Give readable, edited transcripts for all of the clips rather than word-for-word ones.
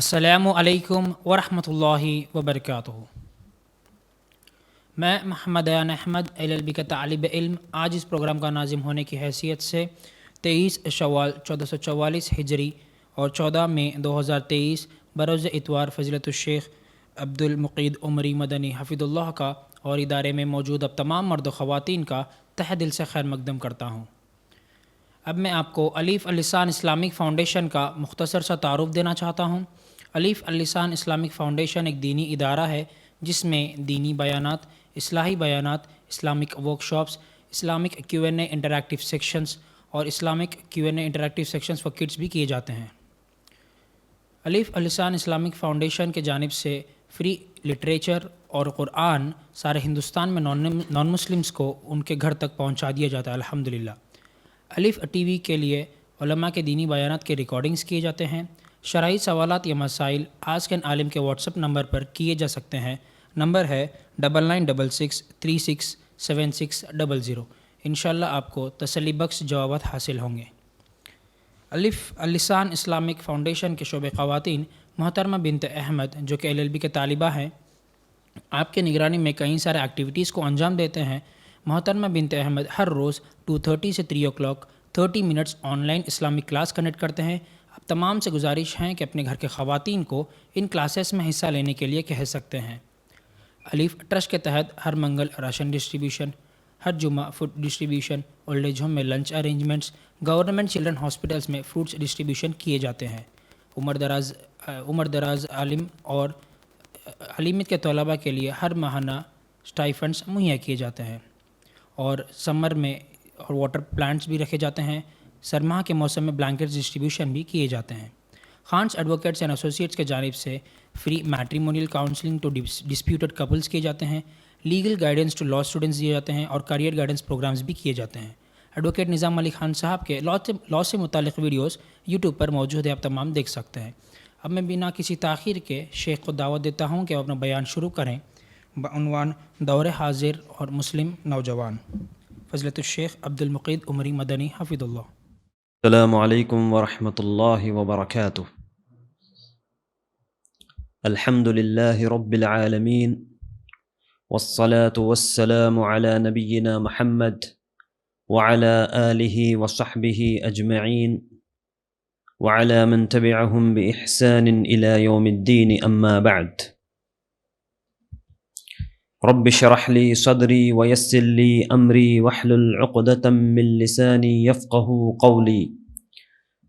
السلام علیکم ورحمۃ اللہ وبرکاتہ۔ میں محمد ایان احمد LLB کا طالب علم آج اس پروگرام کا ناظم ہونے کی حیثیت سے 23 شوال 1444 ہجری اور 14 مئی 2023 بروز اتوار فضیلت الشیخ عبد المقید عمری مدنی حفظ اللہ کا اور ادارے میں موجود اب تمام مرد و خواتین کا تہ دل سے خیر مقدم کرتا ہوں۔ اب میں آپ کو الف اللسان اسلامک فاؤنڈیشن کا مختصر سا تعارف دینا چاہتا ہوں۔ الف اللسان اسلامک فاؤنڈیشن ایک دینی ادارہ ہے جس میں دینی بیانات، اصلاحی بیانات، Islamic workshops, Islamic Q&A interactive sessions اور Islamic Q&A interactive sessions for kids بھی کیے جاتے ہیں۔ الف اللسان اسلامک فاؤنڈیشن کے جانب سے فری لٹریچر اور قرآن سارے ہندوستان میں نان مسلمز کو ان کے گھر تک پہنچا دیا جاتا ہے الحمدللہ۔ الف TV کے لیے علماء کے دینی بیانات کے ریکارڈنگز کیے جاتے ہیں۔ شرعی سوالات یا مسائل آسک این عالم کے واٹس ایپ نمبر پر کیے جا سکتے ہیں۔ نمبر ہے 9966367600۔ انشاءاللہ آپ کو تسلی بخش جوابات حاصل ہوں گے۔ الف اللسان اسلامک فاؤنڈیشن کے شعبہ خواتین محترمہ بنت احمد جو کہ LLB کے طالبہ ہیں، آپ کے نگرانی میں کئی سارے ایکٹیویٹیز کو انجام دیتے ہیں۔ محترمہ بنت احمد ہر روز 2:30 سے 3 o'clock 30 minutes on line Islamic class conduct کرتے ہیں۔ اب تمام سے گزارش ہیں کہ اپنے گھر کے خواتین کو ان کلاسز میں حصہ لینے کے لیے کہہ سکتے ہیں۔ الف ٹرسٹ کے تحت ہر منگل راشن ڈسٹریبیوشن، ہر جمعہ food distribution, old age home میں lunch arrangements, government children hospitals میں فروٹس ڈسٹریبیوشن کیے جاتے ہیں۔ عمر دراز عالم اور علیمیت کے طلباء کے لیے ہر ماہانہ اسٹائفنڈس مہیا کیے جاتے ہیں، اور سمر میں اور واٹر پلانٹس بھی رکھے جاتے ہیں۔ سرما کے موسم میں بلینکٹس ڈسٹریبیوشن بھی کیے جاتے ہیں۔ خانس ایڈوکیٹس اینڈ ایسوسیٹس کے جانب سے free matrimonial counselling to disputed couples کیے جاتے ہیں، legal guidance to law students دیے جاتے ہیں، اور کیریئر گائیڈنس پروگرامز بھی کیے جاتے ہیں۔ ایڈوکیٹ نظام علی خان صاحب کے لاء سے متعلق ویڈیوز YouTube پر موجود ہے، آپ تمام دیکھ سکتے ہیں۔ اب میں بنا کسی تاخیر کے شیخ کو دعوت دیتا ہوں کہ وہ اپنا بیان شروع کریں بعنوان دور حاضر اور مسلم نوجوان۔ فضیلت الشیخ عبد المقید عمری مدنی حفظ اللہ۔ السلام علیکم ورحمۃ اللہ وبرکاتہ۔ الحمد للہ رب العالمین والصلاة والسلام علی نبینا محمد وعلی آلہ وصحبہ اجمعین وعلی من تبعہم بإحسان الی یوم الدین، اما بعد۔ رب اشرح لی صدری ویسر لی امری واحلل عقدۃ من لسانی یفقہوا قولی۔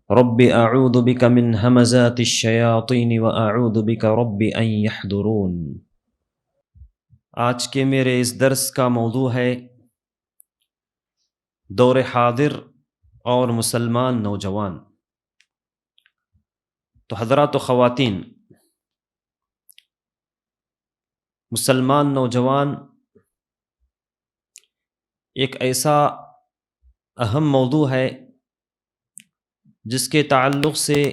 رب اعوذ بک من ہمزات الشیاطین واعوذ بک رب ان یحضرون۔ آج کے میرے اس درس کا موضوع ہے دور حاضر اور مسلمان نوجوان۔ تو حضرات و خواتین، مسلمان نوجوان ایک ایسا اہم موضوع ہے جس کے تعلق سے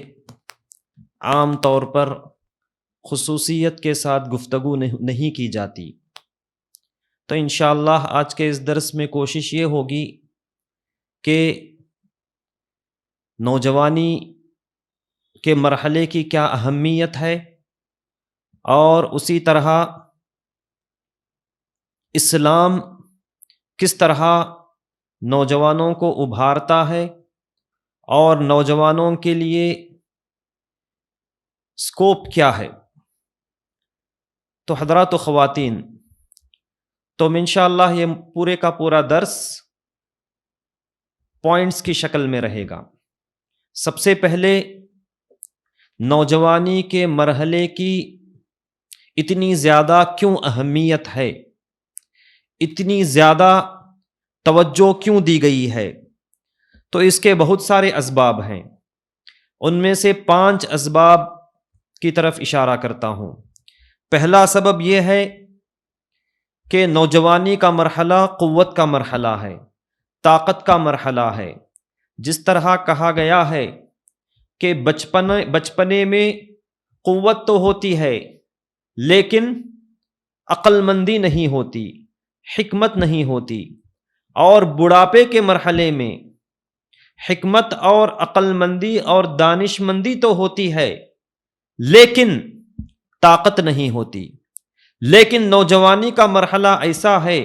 عام طور پر خصوصیت کے ساتھ گفتگو نہیں کی جاتی۔ تو انشاءاللہ آج کے اس درس میں کوشش یہ ہوگی کہ نوجوانی کے مرحلے کی کیا اہمیت ہے، اور اسی طرح اسلام کس طرح نوجوانوں کو ابھارتا ہے اور نوجوانوں کے لیے سکوپ کیا ہے۔ تو حضرات و خواتین، تو انشاءاللہ یہ پورے کا پورا درس پوائنٹس کی شکل میں رہے گا۔ سب سے پہلے نوجوانی کے مرحلے کی اتنی زیادہ کیوں اہمیت ہے، اتنی زیادہ توجہ کیوں دی گئی ہے؟ تو اس کے بہت سارے اسباب ہیں، ان میں سے 5 اسباب کی طرف اشارہ کرتا ہوں۔ پہلا سبب یہ ہے کہ نوجوانی کا مرحلہ قوت کا مرحلہ ہے، طاقت کا مرحلہ ہے۔ جس طرح کہا گیا ہے کہ بچپنے میں قوت تو ہوتی ہے لیکن عقل مندی نہیں ہوتی، حکمت نہیں ہوتی، اور بڑھاپے کے مرحلے میں حکمت اور عقل مندی اور دانش مندی تو ہوتی ہے لیکن طاقت نہیں ہوتی. لیکن نوجوانی کا مرحلہ ایسا ہے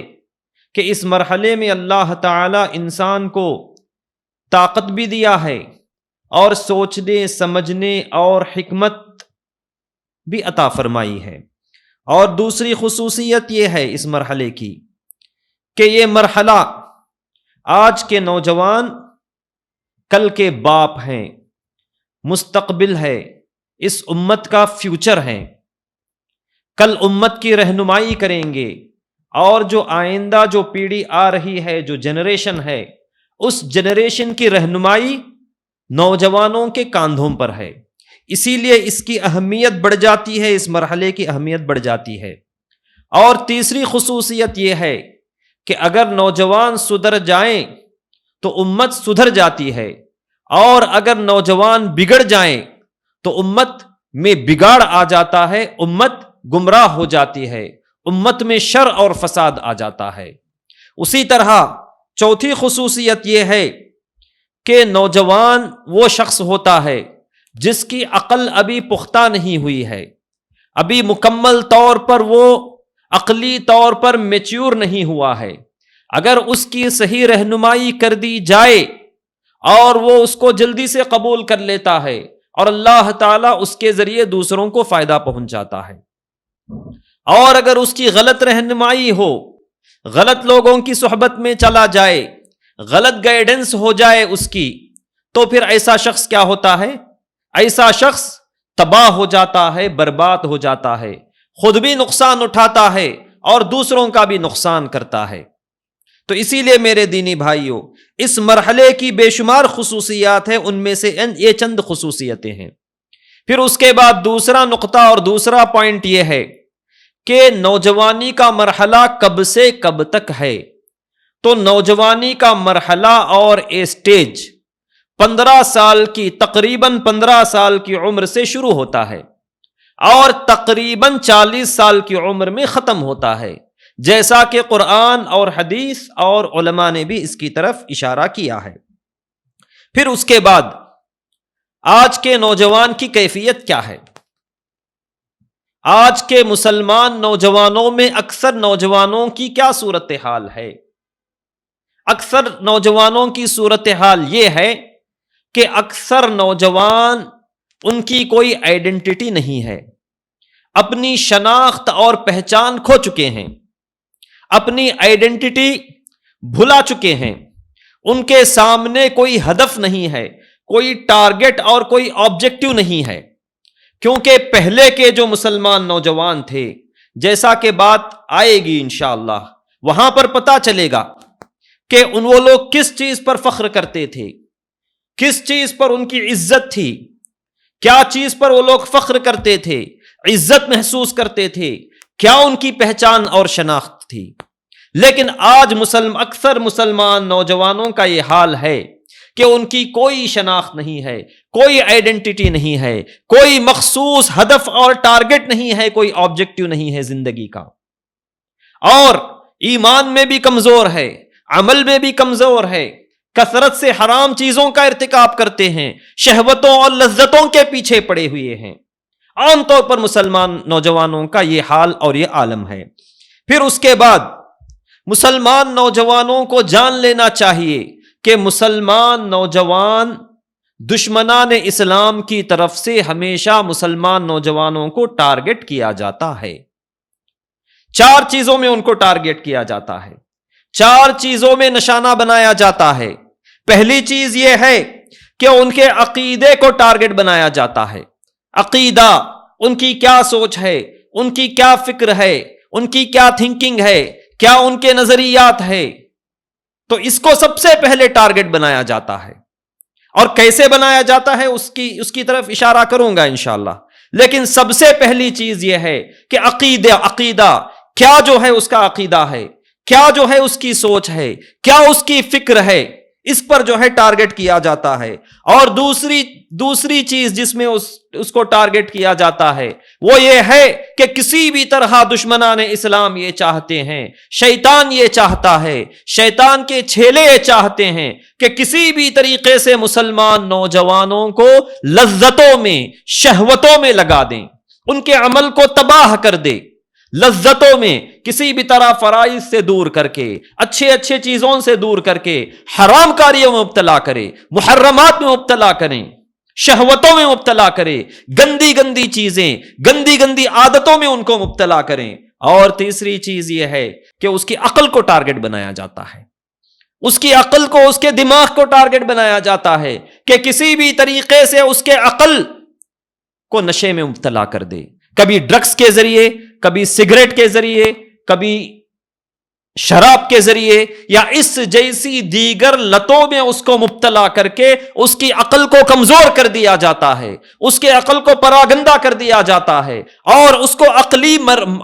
کہ اس مرحلے میں اللہ تعالی انسان کو طاقت بھی دیا ہے اور سوچنے سمجھنے اور حکمت بھی عطا فرمائی ہے. اور دوسری خصوصیت یہ ہے اس مرحلے کی کہ یہ مرحلہ آج کے نوجوان کل کے باپ ہیں، مستقبل ہے، اس امت کا فیوچر ہے، کل امت کی رہنمائی کریں گے، اور جو آئندہ جو پیڑھی آ رہی ہے، جو جنریشن ہے، اس جنریشن کی رہنمائی نوجوانوں کے کاندھوں پر ہے. اسی لیے اس کی اہمیت بڑھ جاتی ہے، اس مرحلے کی اہمیت بڑھ جاتی ہے. اور تیسری خصوصیت یہ ہے کہ اگر نوجوان سدھر جائیں تو امت سدھر جاتی ہے، اور اگر نوجوان بگڑ جائیں تو امت میں بگاڑ آ جاتا ہے، امت گمراہ ہو جاتی ہے، امت میں شر اور فساد آ جاتا ہے. اسی طرح چوتھی خصوصیت یہ ہے کہ نوجوان وہ شخص ہوتا ہے جس کی عقل ابھی پختہ نہیں ہوئی ہے، ابھی مکمل طور پر وہ عقلی طور پر میچیور نہیں ہوا ہے. اگر اس کی صحیح رہنمائی کر دی جائے اور وہ اس کو جلدی سے قبول کر لیتا ہے، اور اللہ تعالیٰ اس کے ذریعے دوسروں کو فائدہ پہنچاتا ہے. اور اگر اس کی غلط رہنمائی ہو، غلط لوگوں کی صحبت میں چلا جائے، غلط گائیڈنس ہو جائے اس کی، تو پھر ایسا شخص کیا ہوتا ہے؟ ایسا شخص تباہ ہو جاتا ہے، برباد ہو جاتا ہے، خود بھی نقصان اٹھاتا ہے اور دوسروں کا بھی نقصان کرتا ہے. تو اسی لیے میرے دینی بھائیوں، اس مرحلے کی بے شمار خصوصیات ہیں، ان میں سے یہ چند خصوصیتیں ہیں. پھر اس کے بعد دوسرا نقطہ اور دوسرا پوائنٹ یہ ہے کہ نوجوانی کا مرحلہ کب سے کب تک ہے. تو نوجوانی کا مرحلہ اور اسٹیج 15 سال کی، تقریباً 15 سال کی عمر سے شروع ہوتا ہے اور تقریباً 40 سال کی عمر میں ختم ہوتا ہے، جیسا کہ قرآن اور حدیث اور علماء نے بھی اس کی طرف اشارہ کیا ہے. پھر اس کے بعد آج کے نوجوان کی کیفیت کیا ہے؟ آج کے مسلمان نوجوانوں میں اکثر نوجوانوں کی کیا صورتحال ہے؟ اکثر نوجوانوں کی صورتحال یہ ہے کہ اکثر نوجوان، ان کی کوئی آئیڈینٹی نہیں ہے، اپنی شناخت اور پہچان کھو چکے ہیں، اپنی آئیڈینٹی بھلا چکے ہیں، ان کے سامنے کوئی ہدف نہیں ہے، کوئی ٹارگٹ اور کوئی آبجیکٹو نہیں ہے. کیونکہ پہلے کے جو مسلمان نوجوان تھے، جیسا کہ بات آئے گی انشاءاللہ، وہاں پر پتہ چلے گا کہ وہ لوگ کس چیز پر فخر کرتے تھے، کس چیز پر ان کی عزت تھی، کیا چیز پر وہ لوگ فخر کرتے تھے، عزت محسوس کرتے تھے، کیا ان کی پہچان اور شناخت تھی. لیکن آج اکثر مسلمان نوجوانوں کا یہ حال ہے کہ ان کی کوئی شناخت نہیں ہے، کوئی آئیڈینٹی نہیں ہے، کوئی مخصوص ہدف اور ٹارگٹ نہیں ہے، کوئی آبجیکٹو نہیں ہے زندگی کا، اور ایمان میں بھی کمزور ہے، عمل میں بھی کمزور ہے، کثرت سے حرام چیزوں کا ارتکاب کرتے ہیں، شہوتوں اور لذتوں کے پیچھے پڑے ہوئے ہیں. عام طور پر مسلمان نوجوانوں کا یہ حال اور یہ عالم ہے. پھر اس کے بعد مسلمان نوجوانوں کو جان لینا چاہیے کہ مسلمان نوجوان دشمنان اسلام کی طرف سے ہمیشہ مسلمان نوجوانوں کو ٹارگٹ کیا جاتا ہے. 4 چیزوں میں ان کو ٹارگٹ کیا جاتا ہے، 4 چیزوں میں نشانہ بنایا جاتا ہے. پہلی چیز یہ ہے کہ ان کے عقیدے کو ٹارگٹ بنایا جاتا ہے. عقیدہ، ان کی کیا سوچ ہے، ان کی کیا فکر ہے، ان کی کیا تھنکنگ ہے، کیا ان کے نظریات ہے، تو اس کو سب سے پہلے ٹارگٹ بنایا جاتا ہے. اور کیسے بنایا جاتا ہے اس کی طرف اشارہ کروں گا انشاءاللہ. لیکن سب سے پہلی چیز یہ ہے کہ عقیدہ کیا جو ہے اس کا عقیدہ ہے، کیا جو ہے اس کی سوچ ہے، کیا اس کی فکر ہے، اس پر جو ہے ٹارگٹ کیا جاتا ہے. اور دوسری چیز جس میں اس کو ٹارگٹ کیا جاتا ہے وہ یہ ہے کہ کسی بھی طرح دشمنان اسلام یہ چاہتے ہیں، شیطان یہ چاہتا ہے، شیطان کے چھیلے یہ چاہتے ہیں کہ کسی بھی طریقے سے مسلمان نوجوانوں کو لذتوں میں، شہوتوں میں لگا دیں، ان کے عمل کو تباہ کر دے، لذتوں میں کسی بھی طرح فرائض سے دور کر کے، اچھے چیزوں سے دور کر کے حرام کاریوں میں مبتلا کرے، محرمات میں مبتلا کریں، شہوتوں میں مبتلا کرے، گندی چیزیں، گندی عادتوں میں ان کو مبتلا کریں. اور تیسری چیز یہ ہے کہ اس کی عقل کو ٹارگٹ بنایا جاتا ہے، اس کی عقل کو، اس کے دماغ کو ٹارگٹ بنایا جاتا ہے کہ کسی بھی طریقے سے اس کے عقل کو نشے میں مبتلا کر دے، کبھی ڈرگس کے ذریعے، کبھی سگریٹ کے ذریعے، کبھی شراب کے ذریعے، یا اس جیسی دیگر لتوں میں اس کو مبتلا کر کے اس کی عقل کو کمزور کر دیا جاتا ہے، اس کے عقل کو پراگندہ کر دیا جاتا ہے، اور اس کو عقلی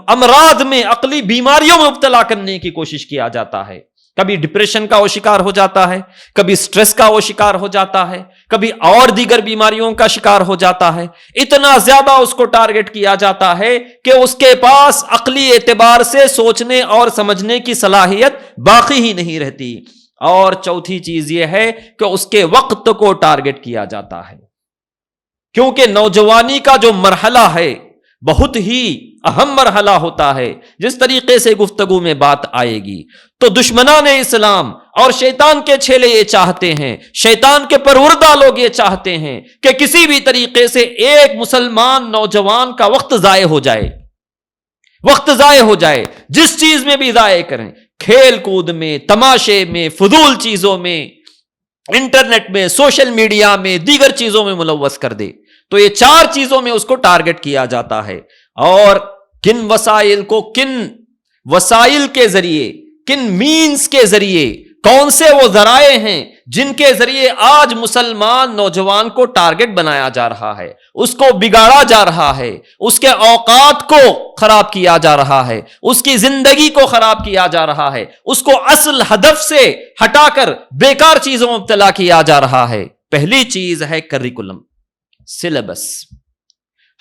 امراض میں، عقلی بیماریوں میں مبتلا کرنے کی کوشش کیا جاتا ہے. کبھی ڈپریشن کا وہ شکار ہو جاتا ہے، کبھی سٹریس کا وہ شکار ہو جاتا ہے، کبھی اور دیگر بیماریوں کا شکار ہو جاتا ہے. اتنا زیادہ اس کو ٹارگٹ کیا جاتا ہے کہ اس کے پاس عقلی اعتبار سے سوچنے اور سمجھنے کی صلاحیت باقی ہی نہیں رہتی. اور چوتھی چیز یہ ہے کہ اس کے وقت کو ٹارگٹ کیا جاتا ہے، کیونکہ نوجوانی کا جو مرحلہ ہے بہت ہی اہم مرحلہ ہوتا ہے. جس طریقے سے گفتگو میں بات آئے گی تو دشمنان اسلام اور شیطان کے چھیلے یہ چاہتے ہیں، شیطان کے پروردہ لوگ یہ چاہتے ہیں کہ کسی بھی طریقے سے ایک مسلمان نوجوان کا وقت ضائع ہو جائے، وقت ضائع ہو جائے، جس چیز میں بھی ضائع کریں، کھیل کود میں، تماشے میں، فضول چیزوں میں، انٹرنیٹ میں، سوشل میڈیا میں، دیگر چیزوں میں ملوث کر دے. تو یہ 4 چیزوں میں اس کو ٹارگٹ کیا جاتا ہے. اور کن وسائل کے ذریعے، کن مینز کے ذریعے، کون سے وہ ذرائع ہیں جن کے ذریعے آج مسلمان نوجوان کو ٹارگٹ بنایا جا رہا ہے، اس کو بگاڑا جا رہا ہے، اس کے اوقات کو خراب کیا جا رہا ہے، اس کی زندگی کو خراب کیا جا رہا ہے، اس کو اصل ہدف سے ہٹا کر بیکار چیزوں میں مبتلا کیا جا رہا ہے. پہلی چیز ہے کریکولم، سلیبس.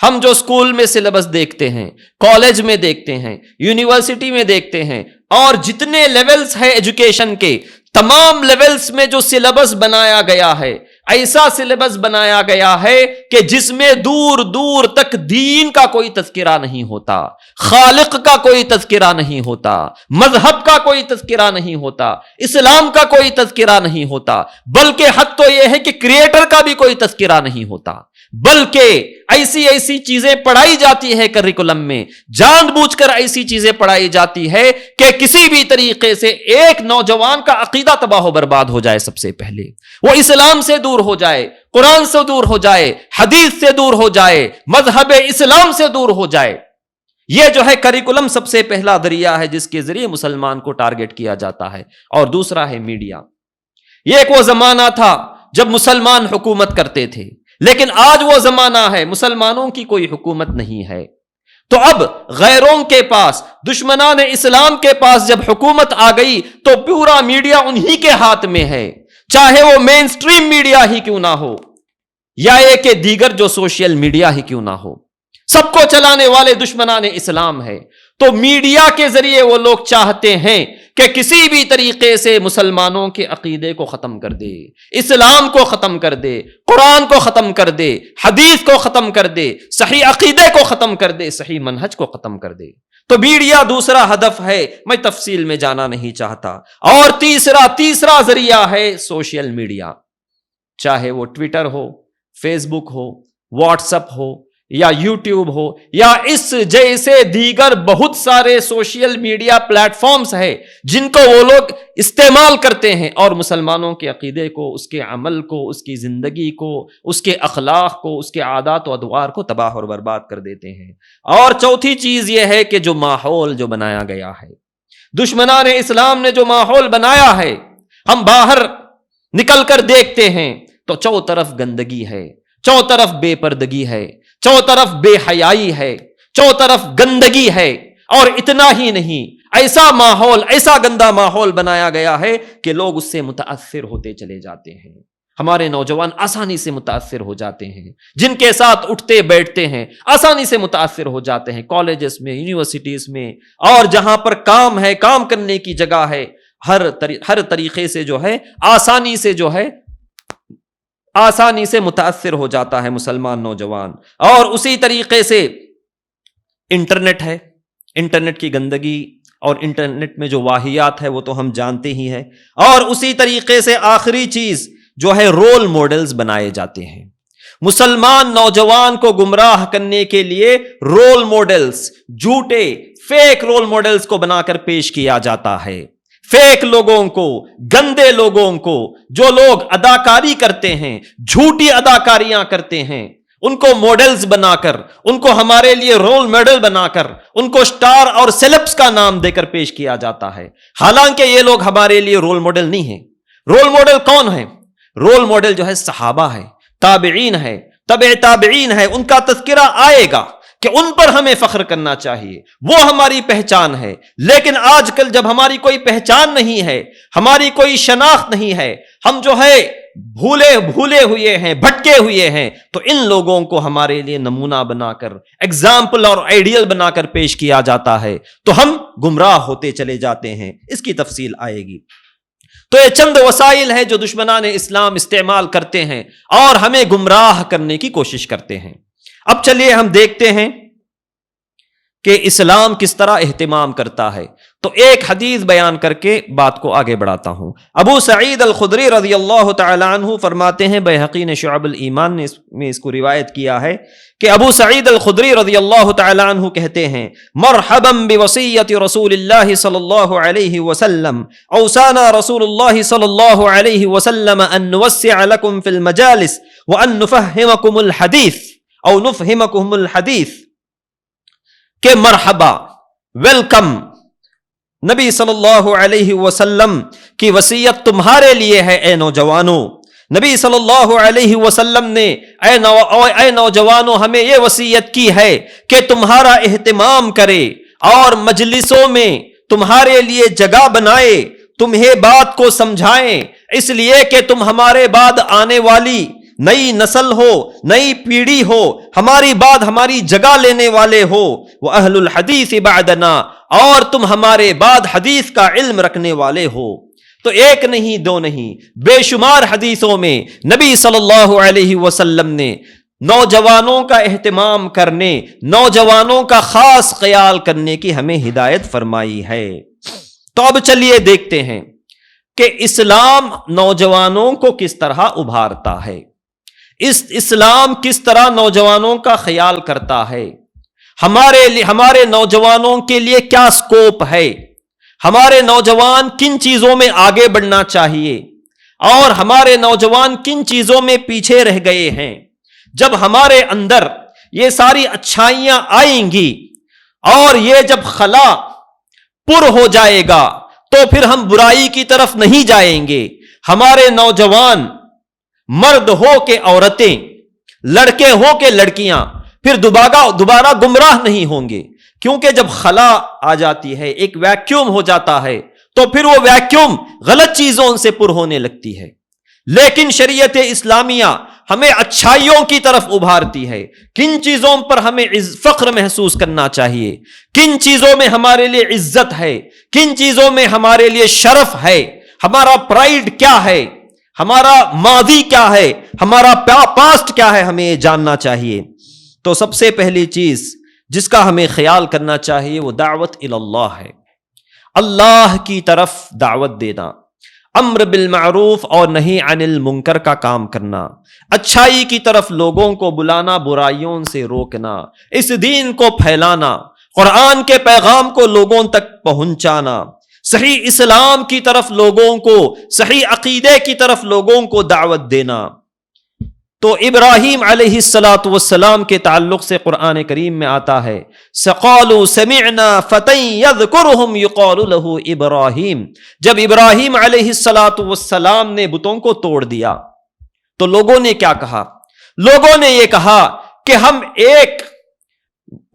ہم جو اسکول میں سلیبس دیکھتے ہیں، کالج میں دیکھتے ہیں، یونیورسٹی میں دیکھتے ہیں، اور جتنے لیولز ہیں ایجوکیشن کے، تمام لیولز میں جو سلیبس بنایا گیا ہے، ایسا سلیبس بنایا گیا ہے کہ جس میں دور دور تک دین کا کوئی تذکرہ نہیں ہوتا، خالق کا کوئی تذکرہ نہیں ہوتا، مذہب کا کوئی تذکرہ نہیں ہوتا، اسلام کا کوئی تذکرہ نہیں ہوتا، بلکہ حد تو یہ ہے کہ کریٹر کا بھی کوئی تذکرہ نہیں ہوتا. بلکہ ایسی چیزیں پڑھائی جاتی ہے کریکولم میں، جان بوجھ کر ایسی چیزیں پڑھائی جاتی ہے کہ کسی بھی طریقے سے ایک نوجوان کا عقیدہ تباہ و برباد ہو جائے. سب سے پہلے وہ اسلام سے دور ہو جائے، قرآن سے دور ہو جائے، حدیث سے دور ہو جائے، مذہب اسلام سے دور ہو جائے. یہ جو ہے کریکولم سب سے پہلا ذریعہ ہے جس کے ذریعے مسلمان کو ٹارگٹ کیا جاتا ہے. اور دوسرا ہے میڈیا. یہ ایک وہ زمانہ تھا جب مسلمان حکومت کرتے تھے، لیکن آج وہ زمانہ ہے مسلمانوں کی کوئی حکومت نہیں ہے. تو اب غیروں کے پاس، دشمنان اسلام کے پاس جب حکومت آ گئی تو پورا میڈیا انہی کے ہاتھ میں ہے، چاہے وہ مین سٹریم میڈیا ہی کیوں نہ ہو یا یہ کہ دیگر جو سوشل میڈیا ہی کیوں نہ ہو، سب کو چلانے والے دشمنان اسلام ہے. تو میڈیا کے ذریعے وہ لوگ چاہتے ہیں کہ کسی بھی طریقے سے مسلمانوں کے عقیدے کو ختم کر دے، اسلام کو ختم کر دے، قرآن کو ختم کر دے، حدیث کو ختم کر دے، صحیح عقیدے کو ختم کر دے، صحیح منہج کو ختم کر دے. تو میڈیا دوسرا ہدف ہے، میں تفصیل میں جانا نہیں چاہتا. اور تیسرا ذریعہ ہے سوشل میڈیا، چاہے وہ ٹویٹر ہو، فیس بک ہو، واٹس ایپ ہو، یا یوٹیوب ہو، یا اس جیسے دیگر بہت سارے سوشل میڈیا پلیٹ فارمز ہیں جن کو وہ لوگ استعمال کرتے ہیں اور مسلمانوں کے عقیدے کو، اس کے عمل کو، اس کی زندگی کو، اس کے اخلاق کو، اس کے عادات و ادوار کو تباہ اور برباد کر دیتے ہیں. اور چوتھی چیز یہ ہے کہ جو ماحول جو بنایا گیا ہے، دشمنان اسلام نے جو ماحول بنایا ہے، ہم باہر نکل کر دیکھتے ہیں تو چو طرف گندگی ہے، چو طرف بے پردگی ہے، چو طرف بے حیائی ہے، چو طرف گندگی ہے. اور اتنا ہی نہیں، ایسا ماحول، ایسا گندا ماحول بنایا گیا ہے کہ لوگ اس سے متاثر ہوتے چلے جاتے ہیں. ہمارے نوجوان آسانی سے متاثر ہو جاتے ہیں، جن کے ساتھ اٹھتے بیٹھتے ہیں آسانی سے متاثر ہو جاتے ہیں. کالجز میں، یونیورسٹیز میں، اور جہاں پر کام ہے، کام کرنے کی جگہ ہے، ہر طریقے سے جو ہے آسانی سے متاثر ہو جاتا ہے مسلمان نوجوان. اور اسی طریقے سے انٹرنیٹ ہے، انٹرنیٹ کی گندگی اور انٹرنیٹ میں جو واہیات ہے وہ تو ہم جانتے ہی ہیں. اور اسی طریقے سے آخری چیز جو ہے رول ماڈلز بنائے جاتے ہیں. مسلمان نوجوان کو گمراہ کرنے کے لیے رول ماڈلز، جھوٹے فیک رول ماڈلز کو بنا کر پیش کیا جاتا ہے. فیک لوگوں کو، گندے لوگوں کو، جو لوگ اداکاری کرتے ہیں، جھوٹی اداکاریاں کرتے ہیں، ان کو ماڈلز بنا کر، ان کو ہمارے لیے رول ماڈل بنا کر، ان کو سٹار اور سیلبس کا نام دے کر پیش کیا جاتا ہے. حالانکہ یہ لوگ ہمارے لیے رول ماڈل نہیں ہیں. رول ماڈل کون ہے؟ رول ماڈل جو ہے صحابہ ہے، تابعین ہے، تبع تابعین ہے. ان کا تذکرہ آئے گا کہ ان پر ہمیں فخر کرنا چاہیے، وہ ہماری پہچان ہے. لیکن آج کل جب ہماری کوئی پہچان نہیں ہے، ہماری کوئی شناخت نہیں ہے، ہم جو ہے بھولے ہوئے ہیں، بھٹکے ہوئے ہیں، تو ان لوگوں کو ہمارے لیے نمونہ بنا کر، ایگزامپل اور آئیڈیل بنا کر پیش کیا جاتا ہے، تو ہم گمراہ ہوتے چلے جاتے ہیں. اس کی تفصیل آئے گی. تو یہ چند وسائل ہیں جو دشمنان اسلام استعمال کرتے ہیں اور ہمیں گمراہ کرنے کی کوشش کرتے ہیں. اب چلیے ہم دیکھتے ہیں کہ اسلام کس طرح اہتمام کرتا ہے. تو ایک حدیث بیان کر کے بات کو آگے بڑھاتا ہوں. ابو سعید الخدری رضی اللہ تعالی عنہ فرماتے ہیں، بیہقی نے شعب الایمان میں اس کو روایت کیا ہے کہ ابو سعید الخدری رضی اللہ تعالی عنہ کہتے ہیں، مرحبا بوصیت رسول اللہ صلی اللہ علیہ وسلم، اوصانا رسول اللہ صلی اللہ علیہ وسلم ان نوسع لکم فی المجالس وان نفہمکم الحدیث او نفہمکم الحدیث، کہ مرحبا، ویلکم، نبی صلی اللہ علیہ وسلم کی وصیت تمہارے لیے ہے اے نوجوانوں. نبی صلی اللہ علیہ وسلم نے اے نوجوانوں ہمیں یہ وصیت کی ہے کہ تمہارا اہتمام کرے اور مجلسوں میں تمہارے لیے جگہ بنائے، تمہیں بات کو سمجھائیں، اس لیے کہ تم ہمارے بعد آنے والی نئی نسل ہو، نئی پیڑھی ہو، ہماری بعد ہماری جگہ لینے والے ہو. وَأَهْلُ الْحَدِيثِ بَعْدَنَا، اور تم ہمارے بعد حدیث کا علم رکھنے والے ہو. تو ایک نہیں، دو نہیں، بے شمار حدیثوں میں نبی صلی اللہ علیہ وسلم نے نوجوانوں کا اہتمام کرنے، نوجوانوں کا خاص خیال کرنے کی ہمیں ہدایت فرمائی ہے. تو اب چلیے دیکھتے ہیں کہ اسلام نوجوانوں کو کس طرح ابھارتا ہے، اسلام کس طرح نوجوانوں کا خیال کرتا ہے، ہمارے نوجوانوں کے لیے کیا سکوپ ہے، ہمارے نوجوان کن چیزوں میں آگے بڑھنا چاہیے اور ہمارے نوجوان کن چیزوں میں پیچھے رہ گئے ہیں. جب ہمارے اندر یہ ساری اچھائیاں آئیں گی اور یہ جب خلا پر ہو جائے گا تو پھر ہم برائی کی طرف نہیں جائیں گے. ہمارے نوجوان، مرد ہو کے عورتیں، لڑکے ہو کے لڑکیاں، پھر دوبارہ گمراہ نہیں ہوں گے، کیونکہ جب خلا آ جاتی ہے، ایک ویکیوم ہو جاتا ہے، تو پھر وہ ویکیوم غلط چیزوں سے پر ہونے لگتی ہے. لیکن شریعت اسلامیہ ہمیں اچھائیوں کی طرف ابھارتی ہے. کن چیزوں پر ہمیں فخر محسوس کرنا چاہیے، کن چیزوں میں ہمارے لیے عزت ہے، کن چیزوں میں ہمارے لیے شرف ہے، ہمارا پرائیڈ کیا ہے، ہمارا ماضی کیا ہے، ہمارا پاسٹ کیا ہے، ہمیں یہ جاننا چاہیے. تو سب سے پہلی چیز جس کا ہمیں خیال کرنا چاہیے وہ دعوت اللہ ہے. اللہ کی طرف دعوت دینا، امر بالمعروف اور نہی عن المنکر کا کام کرنا، اچھائی کی طرف لوگوں کو بلانا، برائیوں سے روکنا، اس دین کو پھیلانا، قرآن کے پیغام کو لوگوں تک پہنچانا، صحیح اسلام کی طرف لوگوں کو، صحیح عقیدے کی طرف لوگوں کو دعوت دینا. تو ابراہیم علیہ السلام کے تعلق سے قرآن کریم میں آتا ہے، سَقَالُوا سَمِعْنَا فَتًى يَذْكُرُهُمْ يُقَالُ لَهُ ابراہیم. جب ابراہیم علیہ السلام نے بتوں کو توڑ دیا تو لوگوں نے کیا کہا؟ لوگوں نے یہ کہا کہ ہم ایک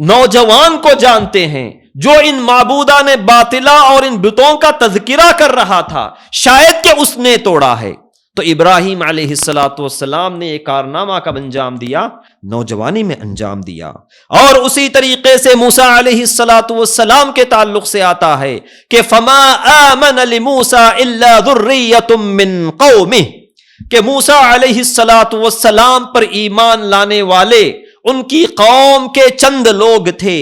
نوجوان کو جانتے ہیں جو ان معبودان باطلا اور ان بتوں کا تذکرہ کر رہا تھا، شاید کہ اس نے توڑا ہے۔ تو ابراہیم علیہ السلام نے یہ کارنامہ کب انجام دیا؟ نوجوانی میں انجام دیا۔ اور اسی طریقے سے موسیٰ علیہ السلام کے تعلق سے آتا ہے کہ فما آمن لموسیٰ الا ذریۃ من قومہ، کہ موسیٰ علیہ السلام پر ایمان لانے والے ان کی قوم کے چند لوگ تھے۔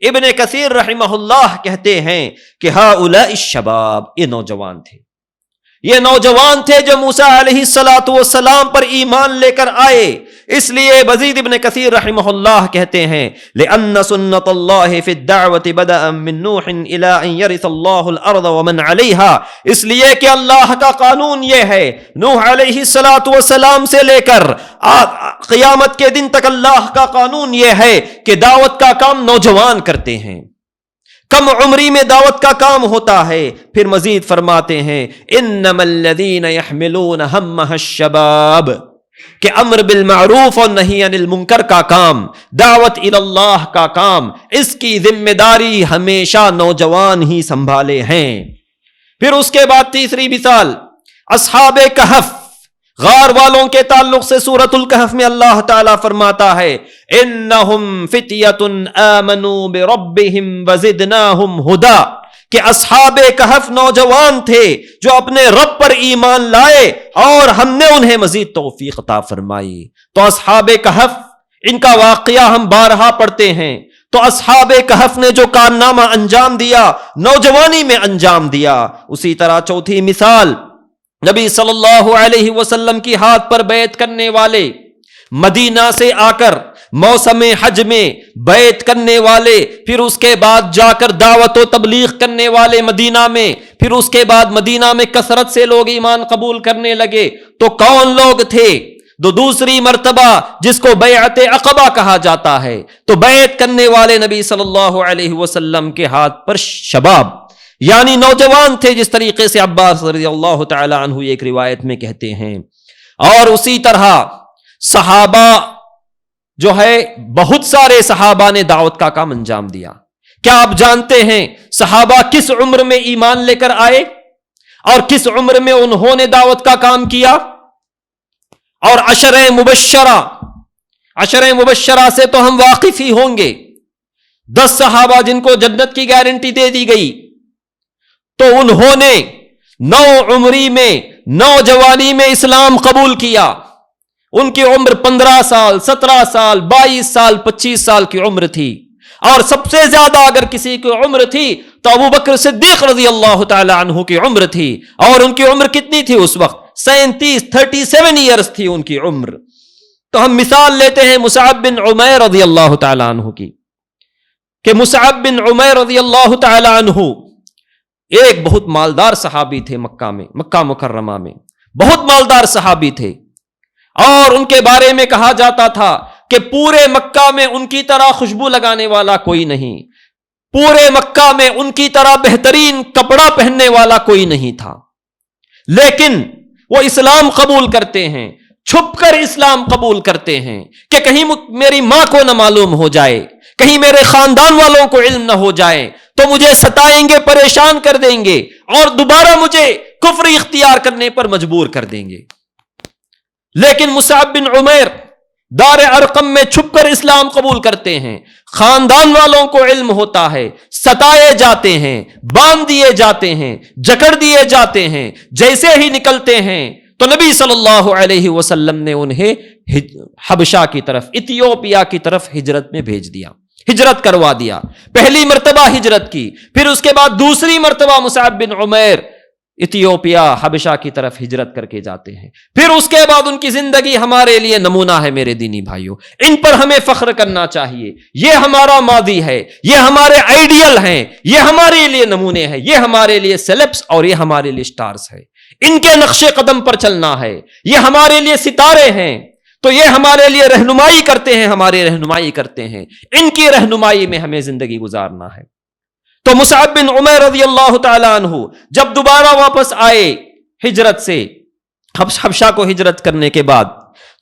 ابن کثیر رحمہ اللہ کہتے ہیں کہ ہؤلاء الشباب، یہ نوجوان تھے، یہ نوجوان تھے جو موسیٰ علیہ السلام پر ایمان لے کر آئے۔ اس لیے مزید ابن کثیر رحمہ اللہ کہتے ہیں لأن سنت اللہ فی الدعوت بدأ من نوح الى ان یرث اللہ الارض ومن علیہا، اس لیے کہ اللہ کا قانون یہ ہے، نوح علیہ السلام سے لے کر قیامت کے دن تک اللہ کا قانون یہ ہے کہ دعوت کا کام نوجوان کرتے ہیں، کم عمری میں دعوت کا کام ہوتا ہے۔ پھر مزید فرماتے ہیں انما الذین یحملون ہمہ الشباب، کہ امر بالمعروف اور نہی عن المنکر کا کام، دعوت اللہ کا کام، اس کی ذمہ داری ہمیشہ نوجوان ہی سنبھالے ہیں۔ پھر اس کے بعد تیسری مثال اصحاب کہف، غار والوں کے تعلق سے سورۃ الکہف میں اللہ تعالیٰ فرماتا ہے انہم فتیۃ آمنوا بربہم وزدناہم ھدی، کہ اصحاب کہف نوجوان تھے جو اپنے رب پر ایمان لائے اور ہم نے انہیں مزید توفیق عطا فرمائی۔ تو اصحاب کہف، ان کا واقعہ ہم بارہا پڑھتے ہیں، تو اصحاب کہف نے جو کارنامہ انجام دیا نوجوانی میں انجام دیا۔ اسی طرح چوتھی مثال نبی صلی اللہ علیہ وسلم کی ہاتھ پر بیعت کرنے والے، مدینہ سے آ کر موسم حج میں بیعت کرنے والے، پھر اس کے بعد جا کر دعوت و تبلیغ کرنے والے مدینہ میں، پھر اس کے بعد مدینہ میں کثرت سے لوگ ایمان قبول کرنے لگے۔ تو کون لوگ تھے؟ دوسری مرتبہ جس کو بیعت عقبہ کہا جاتا ہے، تو بیعت کرنے والے نبی صلی اللہ علیہ وسلم کے ہاتھ پر شباب یعنی نوجوان تھے، جس طریقے سے عباس رضی اللہ تعالی عنہ ایک روایت میں کہتے ہیں۔ اور اسی طرح صحابہ جو ہے، بہت سارے صحابہ نے دعوت کا کام انجام دیا۔ کیا آپ جانتے ہیں صحابہ کس عمر میں ایمان لے کر آئے اور کس عمر میں انہوں نے دعوت کا کام کیا؟ اور عشرہ مبشرہ سے تو ہم واقف ہی ہوں گے۔ 10 صحابہ جن کو جنت کی گارنٹی دے دی گئی، تو انہوں نے عمری میں، نوجوانی میں اسلام قبول کیا۔ ان کی عمر 15 سال، 17 سال، 22 سال، 25 سال کی عمر تھی۔ اور سب سے زیادہ اگر کسی کی عمر تھی تو ابو بکر صدیق رضی اللہ تعالی عنہ کی عمر تھی۔ اور ان کی عمر کتنی تھی اس وقت؟ 37 ایئرز تھی ان کی عمر۔ تو ہم مثال لیتے ہیں مصعب بن عمیر رضی اللہ تعالی عنہ کی، کہ مصعب بن عمیر رضی اللہ تعالی عنہ ایک بہت مالدار صحابی تھے، مکہ مکرمہ میں بہت مالدار صحابی تھے، اور ان کے بارے میں کہا جاتا تھا کہ پورے مکہ میں ان کی طرح خوشبو لگانے والا کوئی نہیں، پورے مکہ میں ان کی طرح بہترین کپڑا پہننے والا کوئی نہیں تھا۔ لیکن وہ اسلام قبول کرتے ہیں، چھپ کر اسلام قبول کرتے ہیں کہ کہیں میری ماں کو نہ معلوم ہو جائے، کہیں میرے خاندان والوں کو علم نہ ہو جائے تو مجھے ستائیں گے، پریشان کر دیں گے، اور دوبارہ مجھے کفر اختیار کرنے پر مجبور کر دیں گے۔ لیکن مصعب بن عمیر دار ارقم میں چھپ کر اسلام قبول کرتے ہیں، خاندان والوں کو علم ہوتا ہے، ستائے جاتے ہیں، باندھ دیے جاتے ہیں، جکڑ دیے جاتے ہیں، جیسے ہی نکلتے ہیں تو نبی صلی اللہ علیہ وسلم نے انہیں حبشہ کی طرف، ایتھیوپیا کی طرف ہجرت میں بھیج دیا، ہجرت کروا دیا۔ پہلی مرتبہ ہجرت کی، پھر اس کے بعد دوسری مرتبہ مصعب بن عمیر ایتھیوپیا، حبشہ کی طرف ہجرت کر کے جاتے ہیں۔ پھر اس کے بعد ان کی زندگی ہمارے لیے نمونہ ہے میرے دینی بھائیوں، ان پر ہمیں فخر کرنا چاہیے۔ یہ ہمارا ماضی ہے، یہ ہمارے آئیڈیل ہیں، یہ ہمارے لیے نمونے ہیں، یہ ہمارے لیے سیلبس اور یہ ہمارے لیے سٹارز ہے۔ ان کے نقش قدم پر چلنا ہے، یہ ہمارے لیے ستارے ہیں، تو یہ ہمارے لیے رہنمائی کرتے ہیں، ہماری رہنمائی کرتے ہیں، ان کی رہنمائی میں ہمیں زندگی گزارنا ہے۔ تو مصعب بن عمیر رضی اللہ تعالی عنہ جب دوبارہ واپس آئے ہجرت سے، حبشہ کو ہجرت کرنے کے بعد،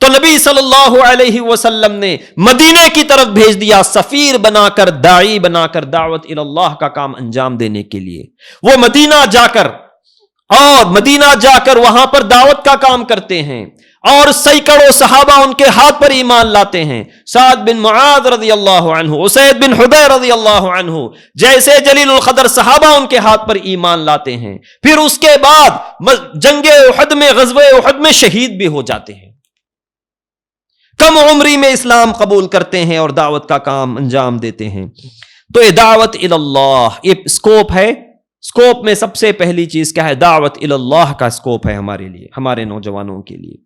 تو نبی صلی اللہ علیہ وسلم نے مدینے کی طرف بھیج دیا سفیر بنا کر، داعی بنا کر، دعوت اللہ کا کام انجام دینے کے لیے۔ وہ مدینہ جا کر وہاں پر دعوت کا کام کرتے ہیں، اور سینکڑوں صحابہ ان کے ہاتھ پر ایمان لاتے ہیں۔ سعد بن معاذ رضی اللہ عنہ، اسید بن حضیر رضی اللہ عنہ جیسے جلیل القدر صحابہ ان کے ہاتھ پر ایمان لاتے ہیں۔ پھر اس کے بعد جنگ احد میں، غزوہ احد میں شہید بھی ہو جاتے ہیں۔ کم عمری میں اسلام قبول کرتے ہیں اور دعوت کا کام انجام دیتے ہیں۔ تو یہ دعوت اللہ، یہ اسکوپ ہے۔ اسکوپ میں سب سے پہلی چیز کیا ہے؟ دعوت اللہ کا اسکوپ ہے ہمارے لیے، ہمارے نوجوانوں کے لیے۔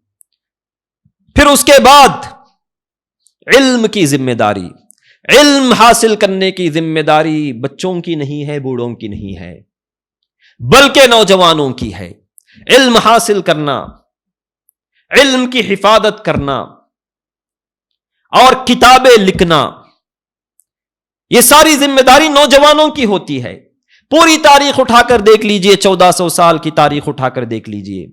پھر اس کے بعد علم کی ذمہ داری، علم حاصل کرنے کی ذمہ داری بچوں کی نہیں ہے، بوڑھوں کی نہیں ہے، بلکہ نوجوانوں کی ہے۔ علم حاصل کرنا، علم کی حفاظت کرنا اور کتابیں لکھنا، یہ ساری ذمہ داری نوجوانوں کی ہوتی ہے۔ پوری تاریخ اٹھا کر دیکھ لیجئے، 1400 سال کی تاریخ اٹھا کر دیکھ لیجئے،